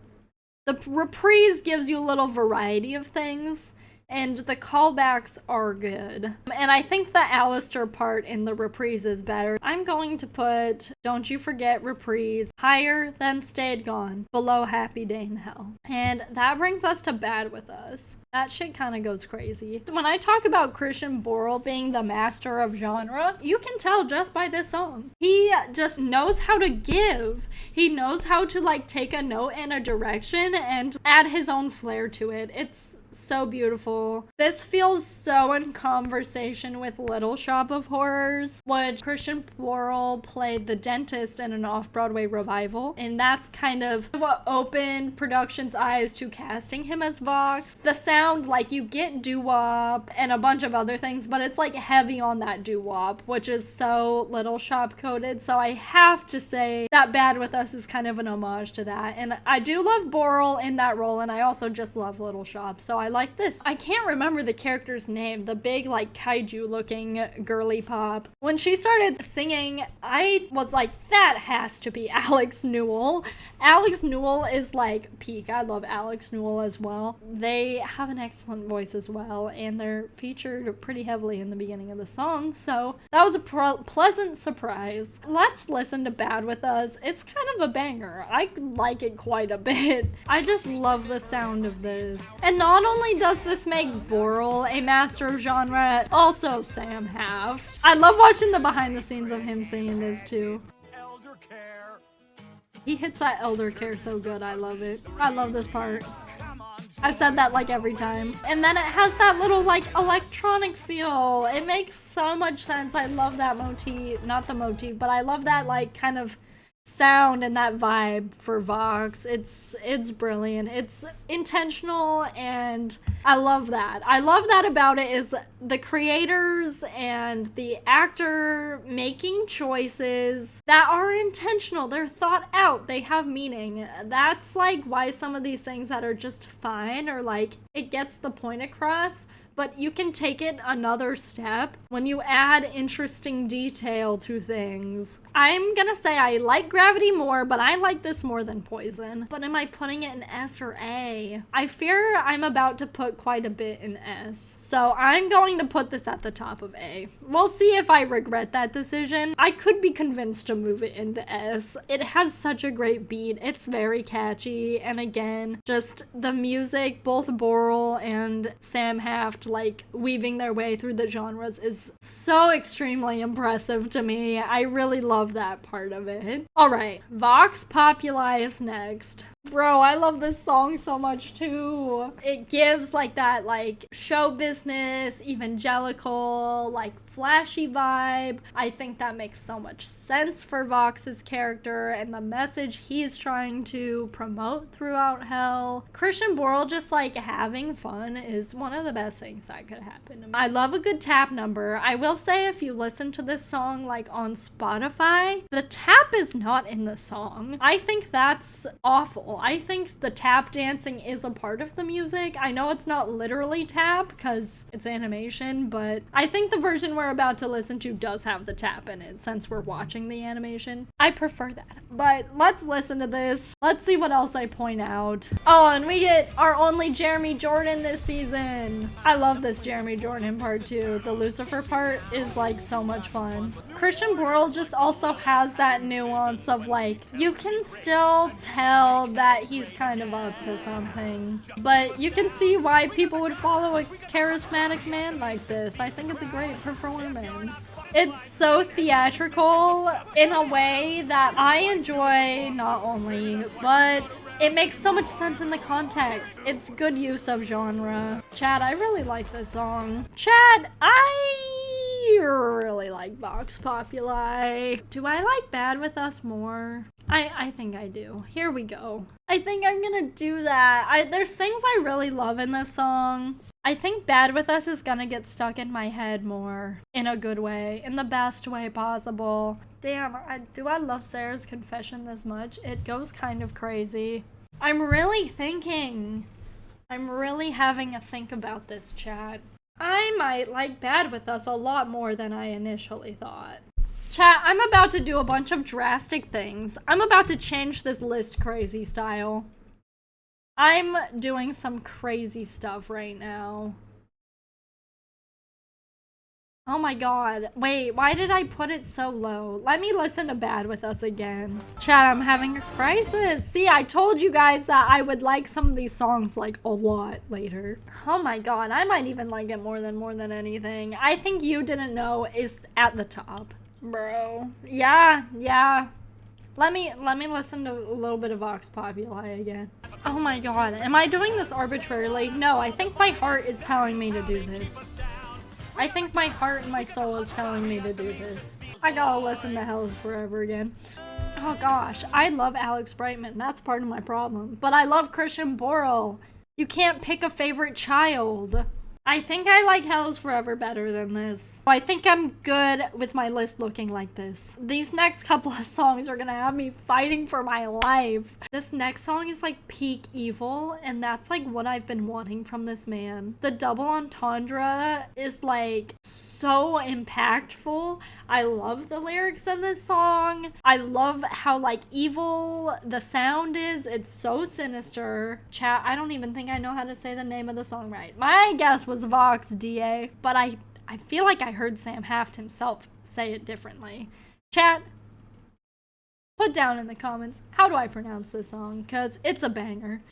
A: The reprise gives you a little variety of things, and the callbacks are good. And I think the Alistair part in the reprise is better. I'm going to put Don't You Forget reprise higher than Stayed Gone, below Happy Day in Hell. And that brings us to Bad With Us. That shit kind of goes crazy. When I talk about Christian Borle being the master of genre, you can tell just by this song. He just knows how to give. He knows how to like take a note and a direction and add his own flair to it. It's so beautiful. This feels so in conversation with Little Shop of Horrors, which Christian Borle played the dentist in an off-Broadway revival, and that's kind of what opened production's eyes to casting him as Vox. The sound, like, you get doo-wop and a bunch of other things, but it's like heavy on that doo-wop, which is so Little Shop coded, so I have to say that Bad With Us is kind of an homage to that, and I do love Borle in that role, and I also just love Little Shop, so I like this. I can't remember the character's name, the big like kaiju looking girly pop. When she started singing, I was like, that has to be Alex Newell. Alex Newell is like peak. I love Alex Newell as well. They have an excellent voice as well, and they're featured pretty heavily in the beginning of the song, so that was a pleasant surprise. Let's listen to Bad With Us. It's kind of a banger. I like it quite a bit. I just love the sound of this. And not only does this make Borle a master of genre, also Sam Haft. I love watching the behind the scenes of him singing this too.
B: Elder care.
A: He hits that elder care so good, I love it. I love this part.
B: Come on,
A: I said that like every time. And then it has that little like electronic feel. It makes so much sense. I love that motif, not the motif, but I love that like kind of sound and that vibe for Vox. It's brilliant. It's intentional, and I love that. I love that about it is the creators and the actor making choices that are intentional. They're thought out. They have meaning. That's like why some of these things that are just fine or like it gets the point across. But you can take it another step when you add interesting detail to things. I'm gonna say I like Gravity more, but I like this more than Poison. But am I putting it in S or A? I fear I'm about to put quite a bit in S. So I'm going to put this at the top of A. We'll see if I regret that decision. I could be convinced to move it into S. It has such a great beat. It's very catchy. And again, just the music, both Borle and Sam Haft like weaving their way through the genres is so extremely impressive to me. I really love that part of it. Alright, Vox Populi is next. Bro, I love this song so much too. It gives like that like show business, evangelical, like flashy vibe. I think that makes so much sense for Vox's character and the message he's trying to promote throughout Hell. Christian Borle just like having fun is one of the best things that could happen to me. I love a good tap number. I will say if you listen to this song like on Spotify, the tap is not in the song. I think that's awful. I think the tap dancing is a part of the music. I know it's not literally tap because it's animation, but I think the version we're about to listen to does have the tap in it since we're watching the animation. I prefer that. But let's listen to this. Let's see what else I point out. Oh, and we get our only Jeremy Jordan this season. I love this Jeremy Jordan part too. The Lucifer part is like so much fun. Christian Borle just also has that nuance of like, you can still tell that he's kind of up to something, but you can see why people would follow a charismatic man like this. I think it's a great performance. It's so theatrical in a way that I enjoy not only, but it makes so much sense in the context. It's good use of genre. Chad, I really like this song. Chad, I really like Vox Populi. Do I like Bad With Us more? I think I do. Here we go. I think I'm gonna do that. There's things I really love in this song. I think Bad With Us is gonna get stuck in my head more. In a good way. In the best way possible. Damn, do I love Sarah's confession this much? It goes kind of crazy. I'm really thinking. I'm really having a think about this, chat. I might like Bad With Us a lot more than I initially thought. Chat, I'm about to do a bunch of drastic things. I'm about to change this list crazy style. I'm doing some crazy stuff right now. Oh my god. Wait, why did I put it so low? Let me listen to Bad With Us again. Chat, I'm having a crisis. See, I told you guys that I would like some of these songs like a lot later. Oh my god, I might even like it more than anything. I think You Didn't Know is at the top. Bro. Yeah. Let me listen to a little bit of Vox Populi again. Oh my god, am I doing this arbitrarily? No, I think my heart is telling me to do this. I think my heart and my soul is telling me to do this. I gotta listen to Hell Is Forever again. Oh gosh, I love Alex Brightman. That's part of my problem. But I love Christian Borle. You can't pick a favorite child. I think I like Hell Is Forever better than this. I think I'm good with my list looking like this. These next couple of songs are gonna have me fighting for my life. This next song is like peak evil, and that's like what I've been wanting from this man. The double entendre is like so impactful. I love the lyrics in this song. I love how like evil the sound is. It's so sinister. Chat, I don't even think I know how to say the name of the song right. My guess was Vox DA, but I feel like I heard Sam Haft himself say it differently. Chat, put down in the comments, how do I pronounce this song? Because it's a banger.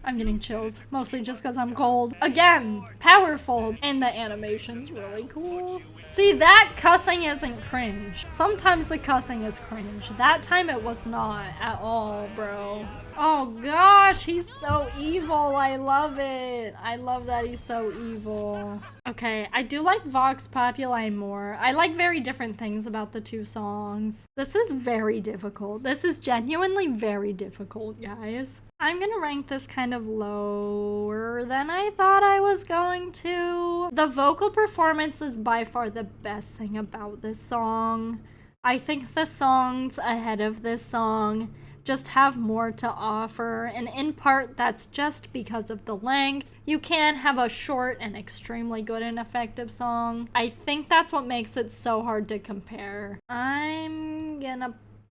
A: I'm getting chills, mostly just because I'm cold. Again, powerful, and the animation's really cool. See, that cussing isn't cringe. Sometimes the cussing is cringe. That time it was not at all, bro. Oh gosh, he's so evil. I love it. I love that he's so evil. Okay, I do like Vox Populi more. I like very different things about the two songs. This is very difficult. This is genuinely very difficult, guys. I'm gonna rank this kind of lower than I thought I was going to. The vocal performance is by far the best thing about this song. I think the songs ahead of this song just have more to offer, and in part that's just because of the length. You can't have a short and extremely good and effective song. I think that's what makes it so hard to compare. I'm gonna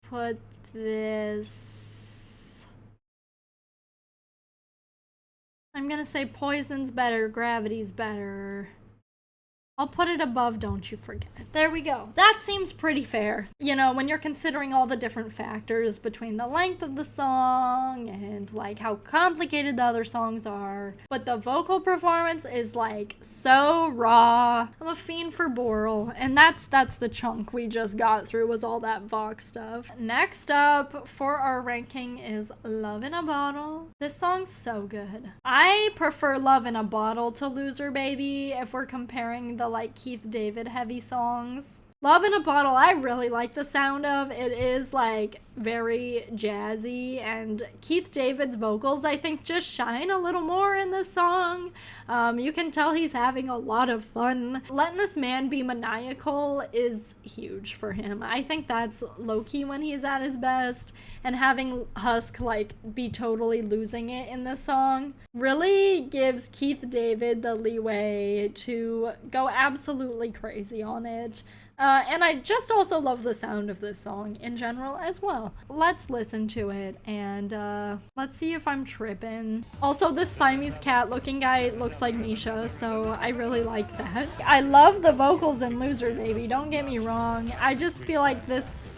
A: put this... I'm gonna say Poison's better, Gravity's better. I'll put it above Don't You Forget. There we go. That seems pretty fair. You know, when you're considering all the different factors between the length of the song and like how complicated the other songs are. But the vocal performance is like so raw. I'm a fiend for Borle, and that's the chunk we just got through, was all that Vox stuff. Next up for our ranking is Love in a Bottle. This song's so good. I prefer Love in a Bottle to Loser Baby if we're comparing the like Keith David heavy songs. Love in a Bottle, I really like the sound of. It is like very jazzy, and Keith David's vocals I think just shine a little more in this song. You can tell he's having a lot of fun. Letting this man be maniacal is huge for him. I think that's low-key when he's at his best, and having Husk like be totally losing it in this song really gives Keith David the leeway to go absolutely crazy on it. And I just also love the sound of this song in general as well. Let's listen to it, and let's see if I'm tripping. Also, this Siamese cat looking guy looks like Misha, so I really like that. I love the vocals in Loser Baby, don't get me wrong. I just feel like this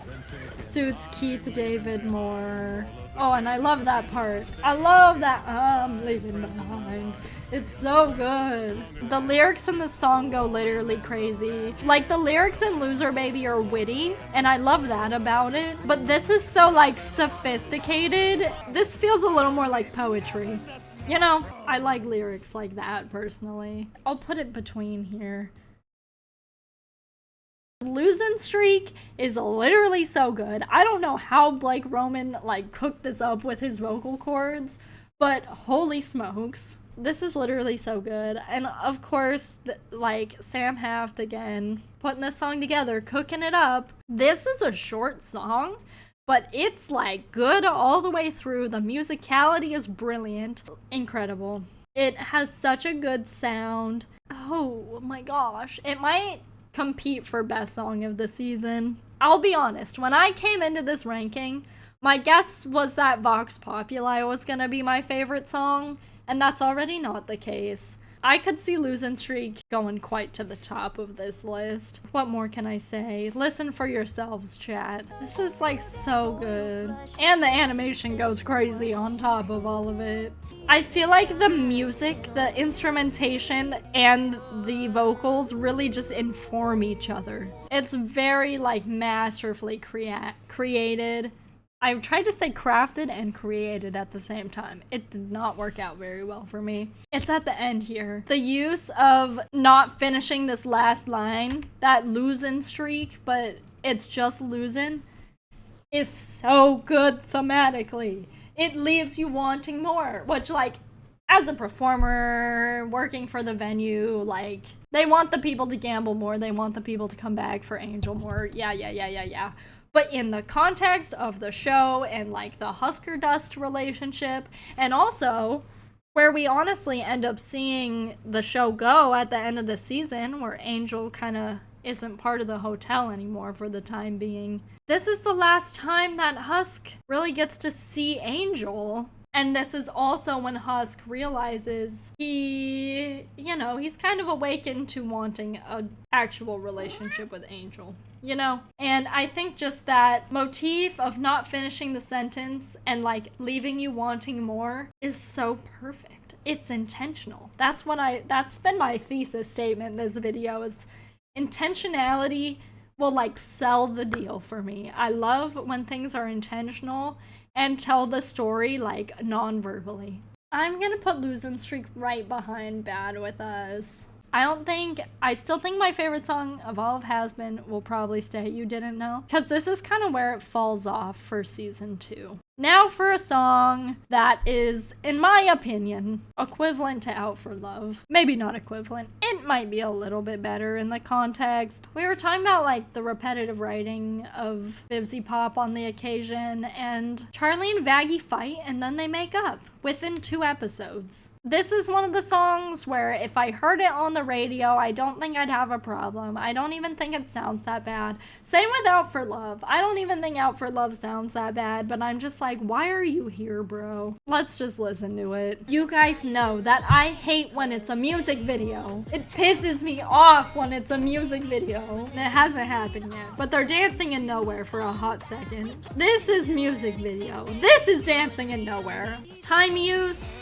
A: suits Keith David more. Oh, and I love that part. I love that I'm leaving behind. It's so good. The lyrics in the song go literally crazy. Like, the lyrics in Loser Baby are witty, and I love that about it. But this is so, like, sophisticated. This feels a little more like poetry. You know, I like lyrics like that, personally. I'll put it between here. Losing Streak is literally so good. I don't know how Blake Roman like cooked this up with his vocal cords, but holy smokes. This is literally so good. And of course, like Sam Haft again, putting this song together, cooking it up. This is a short song, but it's like good all the way through. The musicality is brilliant. Incredible. It has such a good sound. Oh my gosh. It might compete for best song of the season. I'll be honest, when I came into this ranking, my guess was that Vox Populi was gonna be my favorite song, and that's already not the case. I could see Losing Streak going quite to the top of this list. What more can I say? Listen for yourselves, chat. This is like so good. And the animation goes crazy on top of all of it. I feel like the music, the instrumentation, and the vocals really just inform each other. It's very like masterfully created. I tried to say crafted and created at the same time. It did not work out very well for me. It's at the end here. The use of not finishing this last line, that losing streak, but it's just losing, is so good thematically. It leaves you wanting more, which like, as a performer working for the venue, like, they want the people to gamble more. They want the people to come back for Angel more. Yeah. But in the context of the show and like the Husker Dust relationship, and also where we honestly end up seeing the show go at the end of the season, where Angel kind of isn't part of the hotel anymore for the time being. This is the last time that Husk really gets to see Angel. And this is also when Husk realizes he's kind of awakened to wanting an actual relationship with Angel, And I think just that motif of not finishing the sentence and like leaving you wanting more is so perfect. It's intentional. That's been my thesis statement in this video, is intentionality will like sell the deal for me. I love when things are intentional and tell the story like non-verbally. I'm gonna put Losing Streak right behind Bad With Us. I still think my favorite song of all of Hazbin will probably stay You Didn't Know, because this is kind of where it falls off for season 2. Now for a song that is, in my opinion, equivalent to Out for Love. Maybe not equivalent. It might be a little bit better in the context. We were talking about like the repetitive writing of Bibsy Pop on the occasion, and Charlie and Vaggie fight and then they make up within 2 episodes. This is one of the songs where if I heard it on the radio, I don't think I'd have a problem. I don't even think it sounds that bad. Same with Out for Love. I don't even think Out for Love sounds that bad, but I'm just like, why are you here, bro? Let's just listen to it. You guys know that I hate when it's a music video. It pisses me off when it's a music video. And it hasn't happened yet, but they're dancing in Nowhere for a hot second. This is music video. This is dancing in Nowhere. Time use,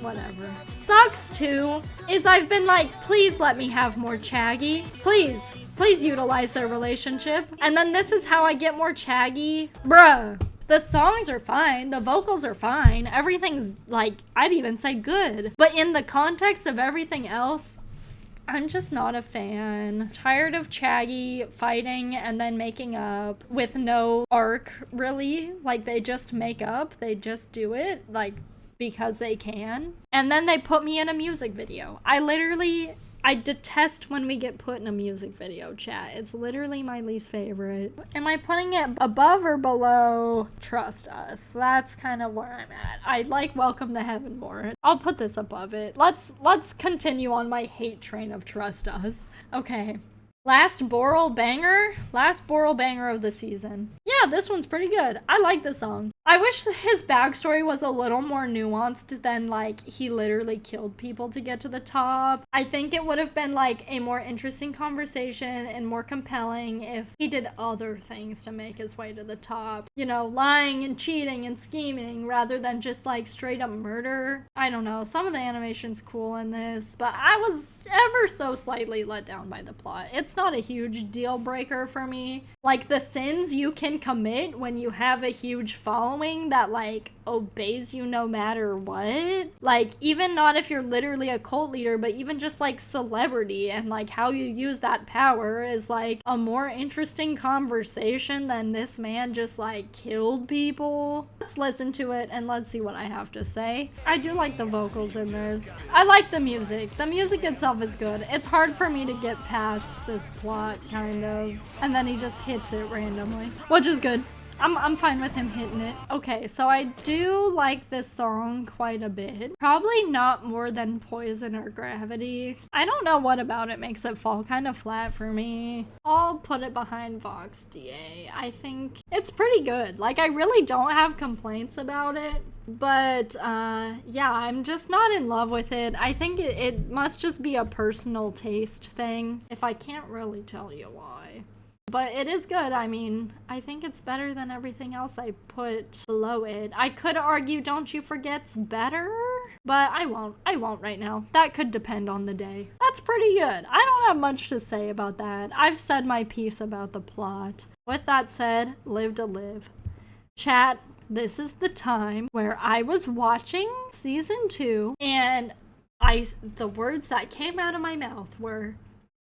A: whatever. Sucks too is I've been like, please let me have more Chaggy. Please utilize their relationship. And then this is how I get more Chaggy. Bruh. The songs are fine, the vocals are fine, everything's like, I'd even say good. But in the context of everything else, I'm just not a fan. Tired of Chaggy fighting and then making up with no arc, really. Like, they just make up, they just do it, like, because they can. And then they put me in a music video. I detest when we get put in a music video, chat. It's literally my least favorite. Am I putting it above or below Trust Us? That's kind of where I'm at. I like Welcome to Heaven more. I'll put this above it. Let's continue on my hate train of Trust Us. Okay. Last Boral banger of the season. Yeah, this one's pretty good. I like this song. I wish his backstory was a little more nuanced than like he literally killed people to get to the top. I think it would have been like a more interesting conversation and more compelling if he did other things to make his way to the top. Lying and cheating and scheming rather than just like straight up murder. I don't know. Some of the animation's cool in this, but I was ever so slightly let down by the plot. It's not a huge deal breaker for me. Like the sins you can commit when you have a huge following that like obeys you no matter what. Like, even not if you're literally a cult leader, but even just like celebrity and like how you use that power is like a more interesting conversation than this man just like killed people. Let's listen to it and let's see what I have to say. I do like the vocals in this. I like the music. The music itself is good. It's hard for me to get past this plot, kind of. And then he just hits it randomly, which is good. I'm fine with him hitting it. Okay, so I do like this song quite a bit. Probably not more than Poison or Gravity. I don't know what about it makes it fall kind of flat for me. I'll put it behind Vox DA. I think it's pretty good. Like, I really don't have complaints about it. But, yeah, I'm just not in love with it. I think it must just be a personal taste thing, if I can't really tell you why. But it is good. I mean, I think it's better than everything else I put below it. I could argue Don't You Forget's better, but I won't. I won't right now. That could depend on the day. That's pretty good. I don't have much to say about that. I've said my piece about the plot. With that said, live to live. Chat, this is the time where I was watching season 2 and the words that came out of my mouth were,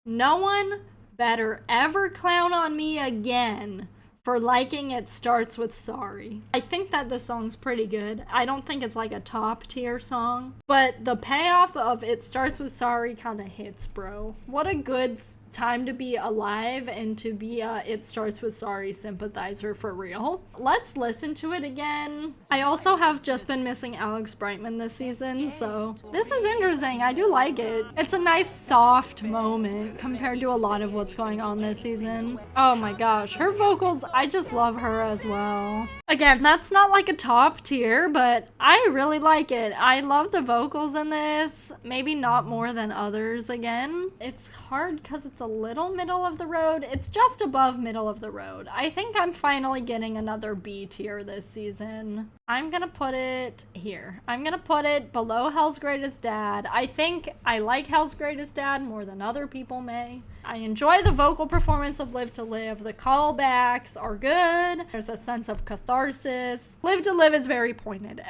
A: no one better ever clown on me again for liking It Starts With Sorry. I think that the song's pretty good. I don't think it's like a top tier song, but the payoff of It Starts With Sorry kind of hits, bro. What a good time to be alive and to be a It Starts With Sorry sympathizer for real. Let's listen to it again. I also have just been missing Alex Brightman this season, so this is interesting. I do like it. It's a nice soft moment compared to a lot of what's going on this season. Oh my gosh, her vocals, I just love her as well. Again, that's not like a top tier, but I really like it. I love the vocals in this. Maybe not more than others again. It's hard because it's a little middle of the road. It's just above middle of the road. I think I'm finally getting another B tier this season. I'm gonna put it here. I'm gonna put it below Hell's Greatest Dad. I think I like Hell's Greatest Dad more than other people may. I enjoy the vocal performance of Live to Live. The callbacks are good. There's a sense of catharsis. Live to Live is very pointed.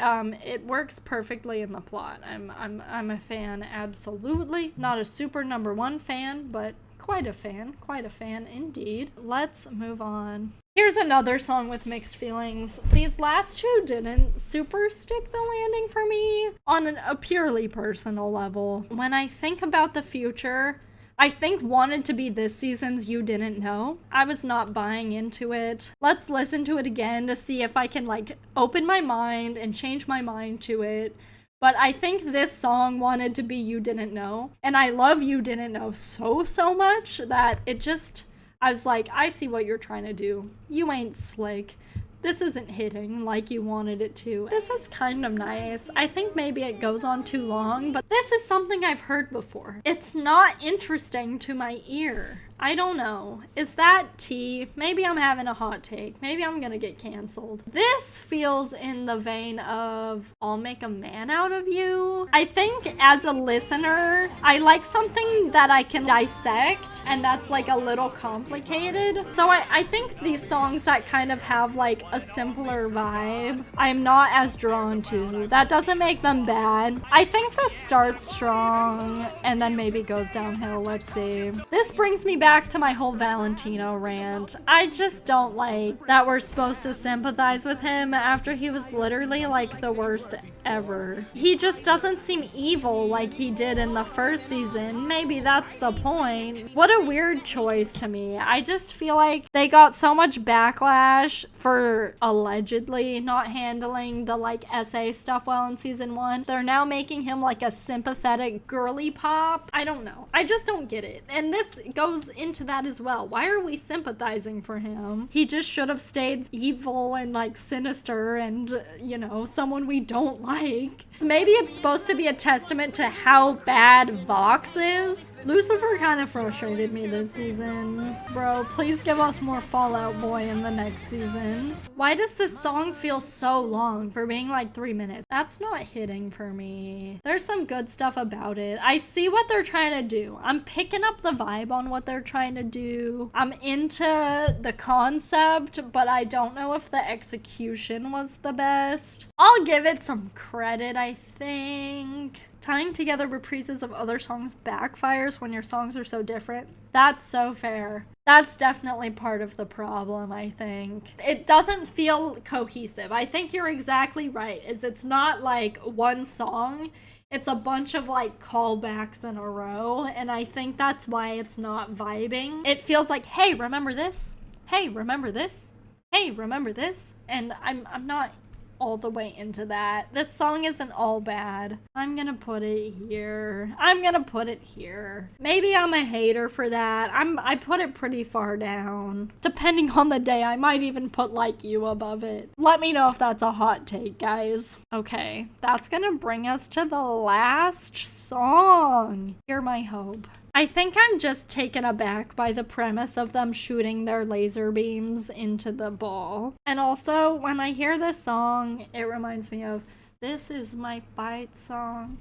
A: It works perfectly in the plot. I'm a fan, absolutely. Not a super #1 fan, but quite a fan indeed. Let's move on. Here's another song with mixed feelings. These last two didn't super stick the landing for me on a purely personal level. When I think about the future, I think wanted to be this season's You Didn't Know. I was not buying into it. Let's listen to it again to see if I can like open my mind and change my mind to it. But I think this song wanted to be You Didn't Know. And I love You Didn't Know so much that it just, I was like, I see what you're trying to do. You ain't slick. This isn't hitting like you wanted it to. This is kind of nice. I think maybe it goes on too long, but this is something I've heard before. It's not interesting to my ear. I don't know. Is that tea? Maybe I'm having a hot take. Maybe I'm gonna get canceled. This feels in the vein of I'll Make a Man Out of You. I think as a listener, I like something that I can dissect and that's like a little complicated. So I think these songs that kind of have like a simpler vibe, I'm not as drawn to. That doesn't make them bad. I think this starts strong and then maybe goes downhill. Let's see. This brings me back to my whole Valentino rant. I just don't like that we're supposed to sympathize with him after he was literally like the worst ever. He just doesn't seem evil like he did in the first season. Maybe that's the point. What a weird choice to me. I just feel like they got so much backlash for allegedly not handling the like SA stuff well in season 1. They're now making him like a sympathetic girly pop. I don't know. I just don't get it. And this goes into that as well. Why are we sympathizing for him? He just should have stayed evil and like sinister and, you know, someone we don't like. Maybe it's supposed to be a testament to how bad Vox is. Lucifer kind of frustrated me this season. Bro, please give us more Fall Out Boy in the next season. Why does this song feel so long for being like 3 minutes? That's not hitting for me. There's some good stuff about it. I see what they're trying to do. I'm picking up the vibe on what they're trying to do. I'm into the concept, but I don't know if the execution was the best. I'll give it some credit, I think. Tying together reprises of other songs backfires when your songs are so different. That's so fair. That's definitely part of the problem, I think. It doesn't feel cohesive. I think you're exactly right, is it's not like one song. It's a bunch of like callbacks in a row, and I think that's why it's not vibing. It feels like, hey, remember this? Hey, remember this? Hey, remember this? And I'm not all the way into that. This song isn't all bad. I'm gonna put it here. I'm gonna put it here. Maybe I'm a hater for that. I put it pretty far down. Depending on the day, I might even put Like You above it. Let me know if that's a hot take, guys. Okay, that's gonna bring us to the last song. Hear My Hope. I think I'm just taken aback by the premise of them shooting their laser beams into the ball. And also, when I hear this song, it reminds me of This Is My Fight song.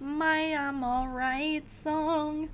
A: My I'm Alright song.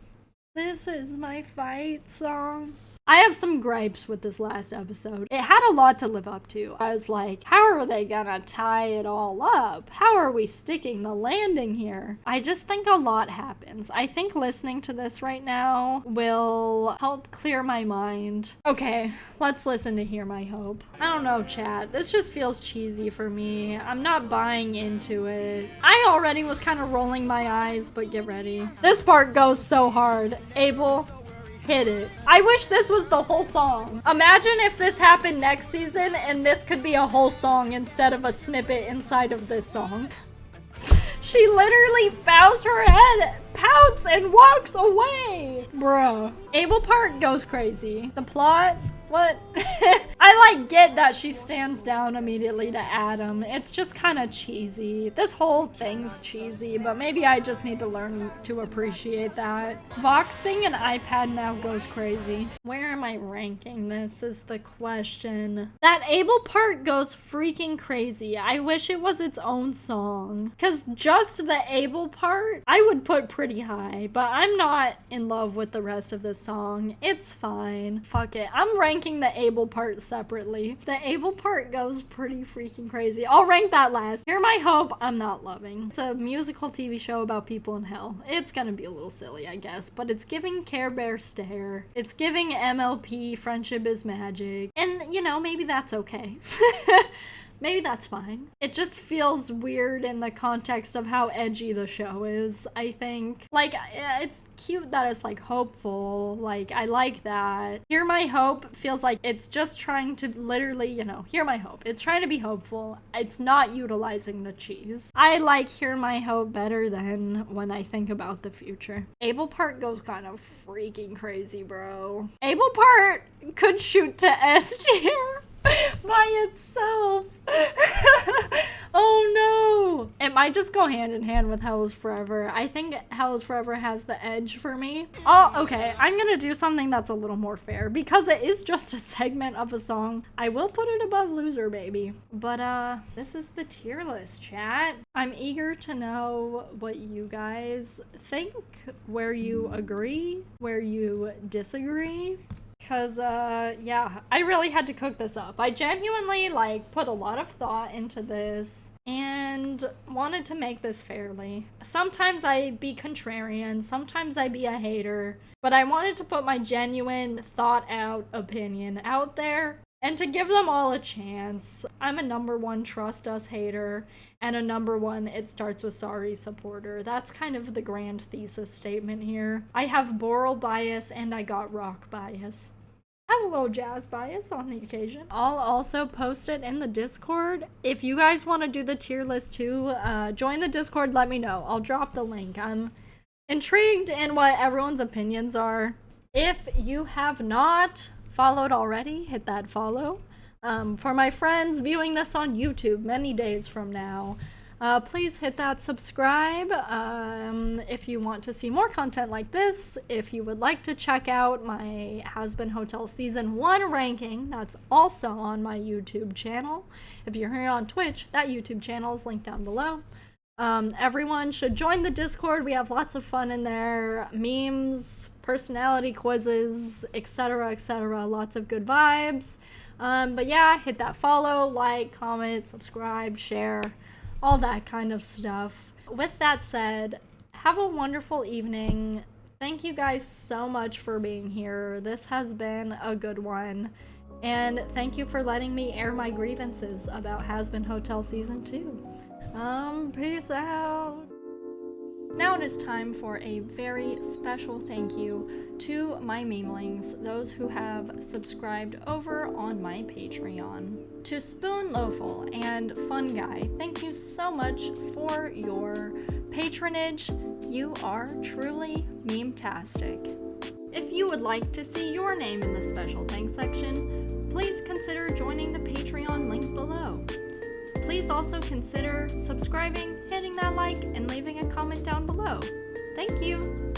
A: This is my fight song. I have some gripes with this last episode. It had a lot to live up to. I was like, how are they gonna tie it all up? How are we sticking the landing here? I just think a lot happens. I think listening to this right now will help clear my mind. Okay, let's listen to Hear My Hope. I don't know, chat. This just feels cheesy for me. I'm not buying into it. I already was kind of rolling my eyes, but get ready. This part goes so hard. Abel, hit it. I wish this was the whole song. Imagine if this happened next season and this could be a whole song instead of a snippet inside of this song. She literally bows her head, pouts, and walks away. Bruh. Abel part goes crazy. The plot? What? I get that she stands down immediately to Adam. It's just kind of cheesy. This whole thing's cheesy, but maybe I just need to learn to appreciate that. Vox being an iPad now goes crazy. Where am I ranking this is the question. That Abel part goes freaking crazy. I wish it was its own song. Cause just the Abel part, I would put pretty high, but I'm not in love with the rest of this song. It's fine. Fuck it. I'm ranking the Abel part separately. The Abel part goes pretty freaking crazy. I'll rank that last. Hear My Hope, I'm not loving. It's a musical TV show about people in hell. It's gonna be a little silly, I guess, but it's giving Care Bear Stare. It's giving MLP Friendship is Magic. And, you know, maybe that's okay. Maybe that's fine. It just feels weird in the context of how edgy the show is, I think. Like, it's cute that it's, like, hopeful. Like, I like that. Hear My Hope feels like it's just trying to literally, you know, hear my hope. It's trying to be hopeful. It's not utilizing the cheese. I like Hear My Hope better than When I Think About the Future. Abel part goes kind of freaking crazy, bro. Abel part could shoot to S tier by itself. Oh no! It might just go hand in hand with Hell is Forever. I think Hell is Forever has the edge for me. Oh, okay. I'm gonna do something that's a little more fair because it is just a segment of a song. I will put it above Loser Baby. But this is the tier list, chat. I'm eager to know what you guys think, where you agree, where you disagree. Because, yeah, I really had to cook this up. I genuinely, like, put a lot of thought into this and wanted to make this fairly. Sometimes I be contrarian, sometimes I be a hater, but I wanted to put my genuine, thought-out opinion out there and to give them all a chance. I'm a #1 trust us hater and a #1 it starts with sorry supporter. That's kind of the grand thesis statement here. I have Boral bias and I got rock bias. I have a little jazz bias on the occasion. I'll also post it in the Discord. If you guys want to do the tier list too, join the Discord, let me know. I'll drop the link. I'm intrigued in what everyone's opinions are. If you have not followed already, hit that follow. For my friends viewing this on YouTube many days from now, please hit that subscribe if you want to see more content like this. If you would like to check out my Hazbin Hotel Season 1 ranking, that's also on my YouTube channel. If you're here on Twitch, that YouTube channel is linked down below. Everyone should join the Discord. We have lots of fun in there. Memes, personality quizzes, etc., etc. Lots of good vibes. But yeah, hit that follow, like, comment, subscribe, share, all that kind of stuff. With that said, have a wonderful evening. Thank you guys so much for being here. This has been a good one. And thank you for letting me air my grievances about Hazbin Hotel Season 2. Peace out. Now it is time for a very special thank you to my memelings, those who have subscribed over on my Patreon. To Spoon Loaful and Fun Guy, thank you so much for your patronage. You are truly meme-tastic. If you would like to see your name in the special thanks section, please consider joining the Patreon link below. Please also consider subscribing, hitting that like, and leaving a comment down below. Thank you!